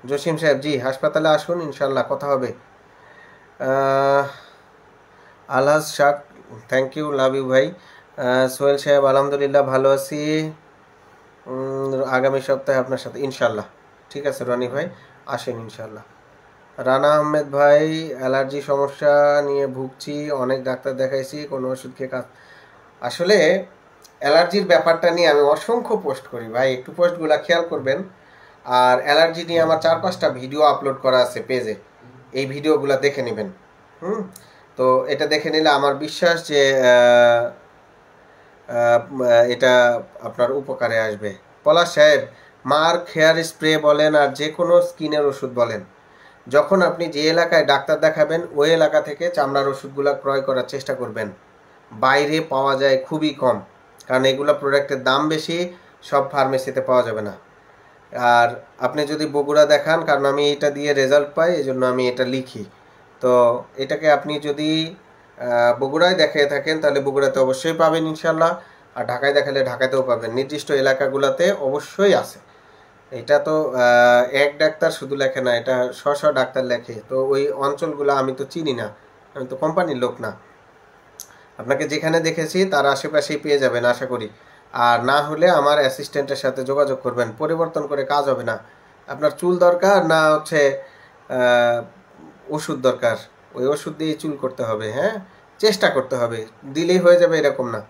জসিম সাহেব, জি হাসপাতালে আসুন ইনশাল্লাহ কথা হবে। আলহাজ শাক, থ্যাংক ইউ, লাভ ইউ ভাই। সোহেল সাহেব, আলহামদুলিল্লাহ ভালো আছি, আগামী সপ্তাহে আপনার সাথে ইনশাল্লাহ। ঠিক আছে রনি ভাই, আসেন ইনশাল্লাহ। রানা আহমেদ ভাই, অ্যালার্জি সমস্যা নিয়ে ভুগছি, অনেক ডাক্তার দেখাইছি, কোনো ওষুধ খেয়ে কাজ। আসলে অ্যালার্জির ব্যাপারটা নিয়ে আমি অসংখ্য পোস্ট করি ভাই, একটু পোস্টগুলো খেয়াল করবেন। আর অ্যালার্জি নিয়ে আমার 4-5টা ভিডিও আপলোড করা আছে পেজে, এই ভিডিওগুলো দেখে নেবেন। তো এটা দেখে নিলে আমার বিশ্বাস যে এটা আপনার উপকারে আসবে। পলাশ সাহেব, মার্ক হেয়ার স্প্রে বলেন আর যে কোনো স্কিনের ওষুধ বলেন, যখন আপনি যে এলাকায় ডাক্তার দেখাবেন ওই এলাকা থেকে চামড়ার ওষুধগুলো ক্রয় করার চেষ্টা করবেন। বাইরে পাওয়া যায় খুবই কম, কারণ এগুলো প্রোডাক্টের দাম বেশি, সব ফার্মেসিতে পাওয়া যাবে না। আর আপনি যদি বগুড়া দেখান, কারণ আমি এটা দিয়ে রেজাল্ট পাই, এই জন্য আমি এটা লিখি। তো এটাকে আপনি যদি বগুড়ায় দেখিয়ে থাকেন তাহলে বগুড়াতে অবশ্যই পাবেন ইনশাল্লাহ, আর ঢাকায় দেখালে ঢাকাতেও পাবেন, নির্দিষ্ট এলাকাগুলোতে অবশ্যই আছে। এটা তো এক ডাক্তার শুধু লেখে না, এটা শ ডাক্তার লেখে। তো ওই অঞ্চলগুলো আমি তো চিনি না, আমি তো কোম্পানির লোক না। আপনাকে যেখানে দেখেছি তার আশেপাশেই পেয়ে যাবেন আশা করি। আর না হলে আমার অ্যাসিস্ট্যান্টের সাথে যোগাযোগ করবেন, পরিবর্তন করে কাজ হবে না। আপনার চুল দরকার না হচ্ছে ওষুধ দরকার, ওই ওষুধ দিয়ে চুল করতে হবে। হ্যাঁ চেষ্টা করতে হবে, দিলেই হয়ে যাবে এরকম না।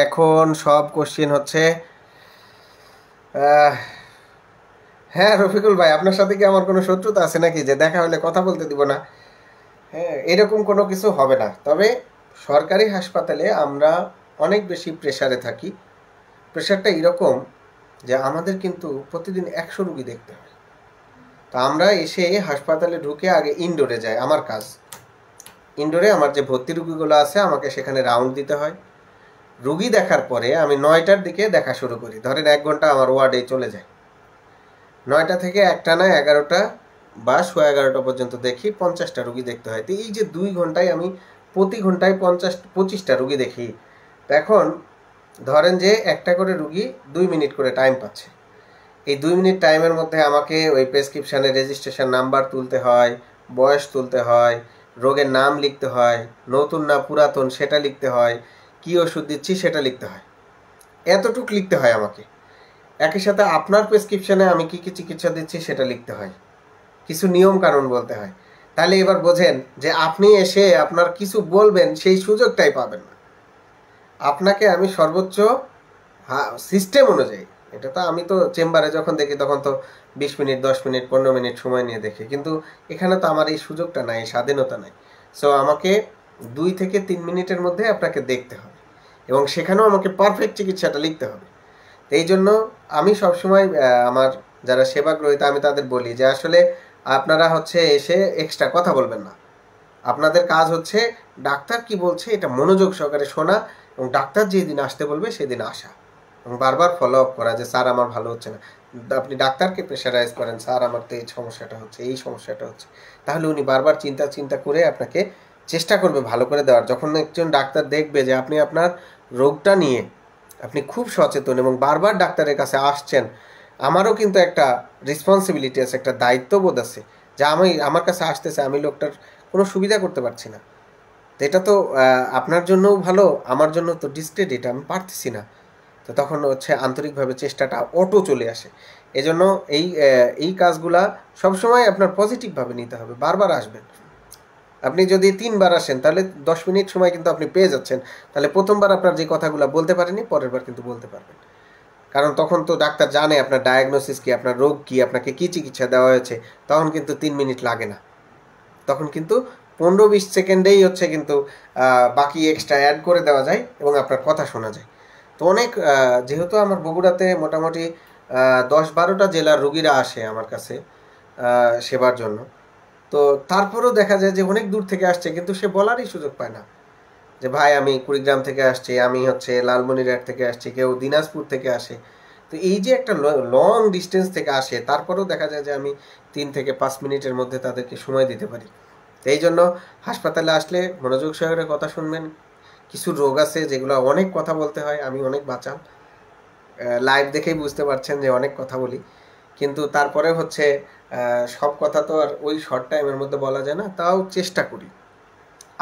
এখন সব কোশ্চেন হচ্ছে হ্যাঁ রফিকুল ভাই, আপনার সাথে কি আমার কোনো শত্রুতা আছে নাকি যে দেখা হলে কথা বলতে দিব না? হ্যাঁ, এরকম কোনো কিছু হবে না। তবে সরকারি হাসপাতালে আমরা অনেক বেশি প্রেসারে থাকি। প্রেসারটা এরকম যে আমাদের কিন্তু প্রতিদিন 100 রুগী দেখতে হয়। তো আমরা এসে হাসপাতালে ঢুকে আগে ইনডোরে যাই, আমার কাজ। ইনডোরে আমার যে ভর্তি রুগীগুলো আছে আমাকে সেখানে রাউন্ড দিতে হয়। রুগী দেখার পরে আমি 9টার দিকে দেখা শুরু করি। ধরেন 1 ঘন্টা আমার ওয়ার্ডে চলে যায়। 9টা থেকে একটানা 11টা বা 11:15 পর্যন্ত দেখি, 50টা রুগী দেখতে হয়। তো এই যে 2 ঘন্টায় আমি প্রতি ঘন্টায় 25টা রুগী দেখি। তো এখন ধরেন যে একটা করে রুগী 2 মিনিট করে টাইম পাচ্ছে। এই 2 মিনিট টাইমের মধ্যে আমাকে ওই প্রেসক্রিপশানের রেজিস্ট্রেশন নাম্বার তুলতে হয়, বয়স তুলতে হয়, রোগের নাম লিখতে হয়, নতুন না পুরাতন সেটা লিখতে হয়, কী ওষুধ দিচ্ছি সেটা লিখতে হয়। এতটুক লিখতে হয় আমাকে। একই সাথে আপনার প্রেসক্রিপশনে আমি কী কী চিকিৎসা দিচ্ছি সেটা লিখতে হয়, কিছু নিয়ম কানুন বলতে হয়। তাহলে এবার বোঝেন যে আপনি এসে আপনার কিছু বলবেন সেই সুযোগটাই পাবেন না। আপনাকে আমি সর্বোচ্চ সিস্টেম অনুযায়ী, এটা তো আমি তো চেম্বারে যখন দেখি তখন তো 20 মিনিট 10 মিনিট 15 মিনিট সময় নিয়ে দেখি, কিন্তু এখানে তো আমার এই সুযোগটা নাই, এই স্বাধীনতা নাই। সো আমাকে 2 থেকে 3 মিনিটের মধ্যে আপনাকে দেখতে হবে এবং সেখানেও আমাকে পারফেক্ট চিকিৎসাটা লিখতে হবে। এই জন্য আমি সবসময় আমার যারা সেবাগ্রহীতা আমি তাদের বলি যে আসলে আপনারা হচ্ছে এসে এক্সট্রা কথা বলবেন না। আপনাদের কাজ হচ্ছে ডাক্তার কি বলছে এটা মনোযোগ সহকারে শোনা এবং ডাক্তার যেদিন আসতে বলবে সেদিন আসা এবং বারবার ফলো আপ করা যে স্যার আমার ভালো হচ্ছে না। আপনি ডাক্তারকে প্রেশারাইজ করেন, স্যার আমার তো এই সমস্যাটা হচ্ছে, এই সমস্যাটা হচ্ছে। তাহলে উনি বারবার চিন্তা করে আপনাকে চেষ্টা করবে ভালো করে দেওয়ার। যখন একজন ডাক্তার দেখবে যে আপনি আপনার রোগটা নিয়ে আপনি খুব সচেতন এবং বারবার ডাক্তারের কাছে আসছেন, আমারও কিন্তু একটা রেসপন্সিবিলিটি আছে, একটা দায়িত্ববোধ আছে যে আমি আমার কাছে আসতেছে, আমি লোকটার কোনো সুবিধা করতে পারছি না। তো এটা তো আপনার জন্যও ভালো, আমার জন্য তো ডিসক্রেডিট, আমি পারতেছি না। তো তখন হচ্ছে আন্তরিকভাবে চেষ্টাটা অটো চলে আসে। এজন্য এই কাজগুলা সবসময় আপনার পজিটিভভাবে নিতে হবে, বারবার আসবেন। আপনি যদি 3বার আসেন তাহলে 10 মিনিট সময় কিন্তু আপনি পেয়ে যাচ্ছেন। তাহলে প্রথমবার আপনার যে কথাগুলো বলতে পারেনি পরের বার কিন্তু বলতে পারবেন। কারণ তখন তো ডাক্তার জানে আপনার ডায়াগনোসিস কি, আপনার রোগ কি, আপনাকে কি চিকিৎসা দেওয়া হয়েছে। তখন কিন্তু 3 মিনিট লাগে না, তখন কিন্তু 15-20 সেকেন্ডেই হচ্ছে কিন্তু বাকি এক্সট্রা অ্যাড করে দেওয়া যায় এবং আপনার কথা শোনা যায়। তো অনেক যেহেতু আমার বগুড়াতে মোটামুটি 10-12টা জেলার রুগীরা আসে আমার কাছে সেবার জন্য। তো তারপরেও দেখা যায় যে অনেক দূর থেকে আসছে কিন্তু সে বলারই সুযোগ পায় না যে ভাই আমি কুড়িগ্রাম থেকে আসছি, আমি হচ্ছে লালমনিরহাট থেকে আসছি, কেউ দিনাজপুর থেকে আসে। তো এই যে একটা লং ডিস্টেন্স থেকে আসে, তারপরেও দেখা যায় যে আমি 3 থেকে 5 মিনিটের মধ্যে তাদেরকে সময় দিতে পারি। এই জন্য হাসপাতালে আসলে মনোযোগ সহকারে কথা শুনবেন। কিছু রোগ আছে যেগুলো অনেক কথা বলতে হয়, আমি অনেক বাঁচাল, লাইভ দেখেই বুঝতে পারছেন যে অনেক কথা বলি, কিন্তু তারপরে হচ্ছে সব কথা তো আর ওই শর্ট টাইমের মধ্যে বলা যায় না, তাও চেষ্টা করি।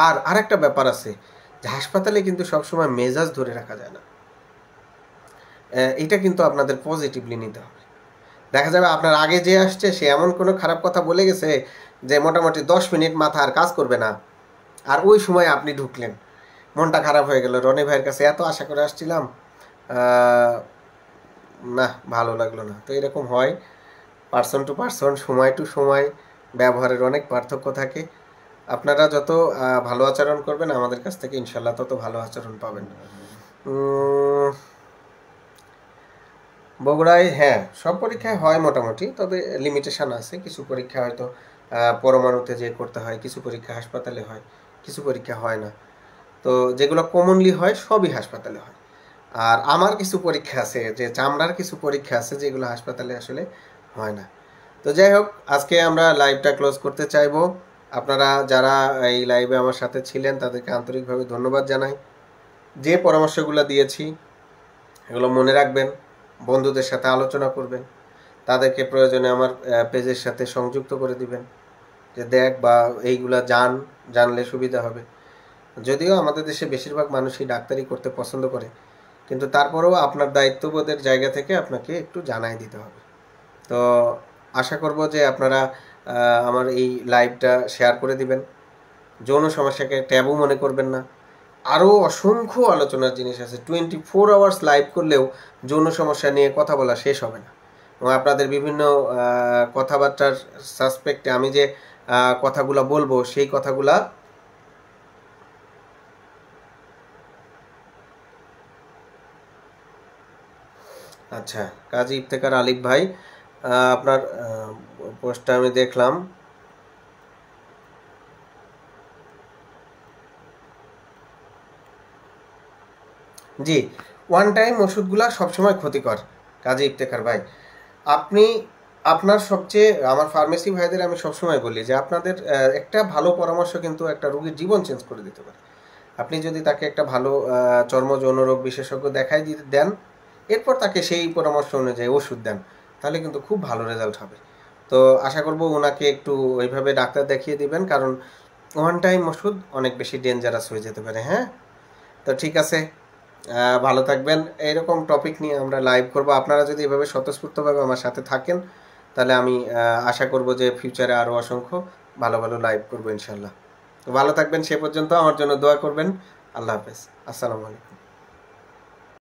আর আরেকটা ব্যাপার আছে যে হাসপাতালে কিন্তু সবসময় মেজাজ ধরে রাখা যায় না, এটা কিন্তু আপনাদের পজিটিভলি নিতে হবে। দেখা যাবে আপনার আগে যে আসছে সে এমন কোনো খারাপ কথা বলে গেছে যে মোটামুটি 10 মিনিট মাথা আর কাজ করবে না, আর ওই সময় আপনি ঢুকলেন, মনটা খারাপ হয়ে গেল। রনি ভাইয়ের কাছে এত আশা করে আসছিলাম, না ভালো লাগলো না। তো এরকম হয়, পার্সন টু পার্সন, সময় টু সময় ব্যবহারের অনেক পার্থক্য থাকে। আপনারা যত ভালো আচরণ করবেন আমাদের কাছ থেকে ইনশাল্লাহ তত ভালো আচরণ পাবেন। বগুড়ায় হ্যাঁ সব পরীক্ষায় হয় মোটামুটি, তবে লিমিটেশান আছে। কিছু পরীক্ষা হয়তো পরমাণুতে যে করতে হয়, কিছু পরীক্ষা হাসপাতালে হয়, কিছু পরীক্ষা হয় না। তো যেগুলো কমনলি হয় সবই হাসপাতালে হয়। আর আমার কিছু পরীক্ষা আছে, যে চামড়ার কিছু পরীক্ষা আছে যেগুলো হাসপাতালে আসলে হয় না। তো যাই হোক, আজকে আমরা লাইভটা ক্লোজ করতে চাইবো। আপনারা যারা এই লাইভে আমার সাথে ছিলেন তাদেরকে আন্তরিকভাবে ধন্যবাদ জানাই। যে পরামর্শগুলো দিয়েছি এগুলো মনে রাখবেন, বন্ধুদের সাথে আলোচনা করবেন, তাদেরকে প্রয়োজনে আমার পেজের সাথে সংযুক্ত করে দিবেন যে দেখ বা এইগুলা জানলে সুবিধা হবে। যদিও আমাদের দেশে বেশিরভাগ মানুষই ডাক্তারি করতে পছন্দ করে, কিন্তু তারপরেও আপনার দায়িত্ববোধের জায়গা থেকে আপনাকে একটু জানাই দিতে হবে। তো আশা করব যে আপনারা আমার এই লাইভটা শেয়ার করে দিবেন। যৌন সমস্যাকে ট্যাবু মনে করবেন না। আরও অসংখ্য আলোচনার জিনিস আছে। 24 আওয়ার্স লাইভ করলেও যৌন সমস্যা নিয়ে কথা বলা শেষ হবে না। এবং আপনাদের বিভিন্ন কথাবার্তার সাসপেক্টে আমি যে কথাগুলা বলবো সেই কথাগুলা আচ্ছা, কাজী ইফতেখার আলিফ ভাই, আপনার পোস্টটা আমি দেখলাম। জি, ওয়ান টাইম ওষুধগুলা সবসময় ক্ষতিকর কাজী ইফতেখার ভাই। আপনি আপনার সবচেয়ে আমার ফার্মেসি ভাইদের আমি সবসময় বলি যে আপনাদের একটা ভালো পরামর্শ কিন্তু একটা রোগীর জীবন চেঞ্জ করে দিতে পারে। আপনি যদি তাকে একটা ভালো চর্ম যৌনরোগ বিশেষজ্ঞ দেখাই দিতে দেন, এরপর তাকে সেই পরামর্শ অনুযায়ী ওষুধ দেন, তাহলে কিন্তু খুব ভালো রেজাল্ট হবে। তো আশা করব ওনাকে একটু ওইভাবে ডাক্তার দেখিয়ে দিবেন, কারণ ওয়ান টাইম ওষুধ অনেক বেশি ডেঞ্জারাস হয়ে যেতে পারে। হ্যাঁ, তো ঠিক আছে, ভালো থাকবেন। এইরকম টপিক নিয়ে আমরা লাইভ করব। আপনারা যদি এভাবে স্বতঃস্ফূর্তভাবে আমার সাথে থাকেন, তাহলে আমি আশা করব যে ফিউচারে আরও অসংখ্য ভালো ভালো লাইভ করবো ইনশাল্লাহ। তো ভালো থাকবেন, সে পর্যন্ত আমার জন্য দোয়া করবেন। আল্লাহ হাফেজ, আসসালামু আলাইকুম।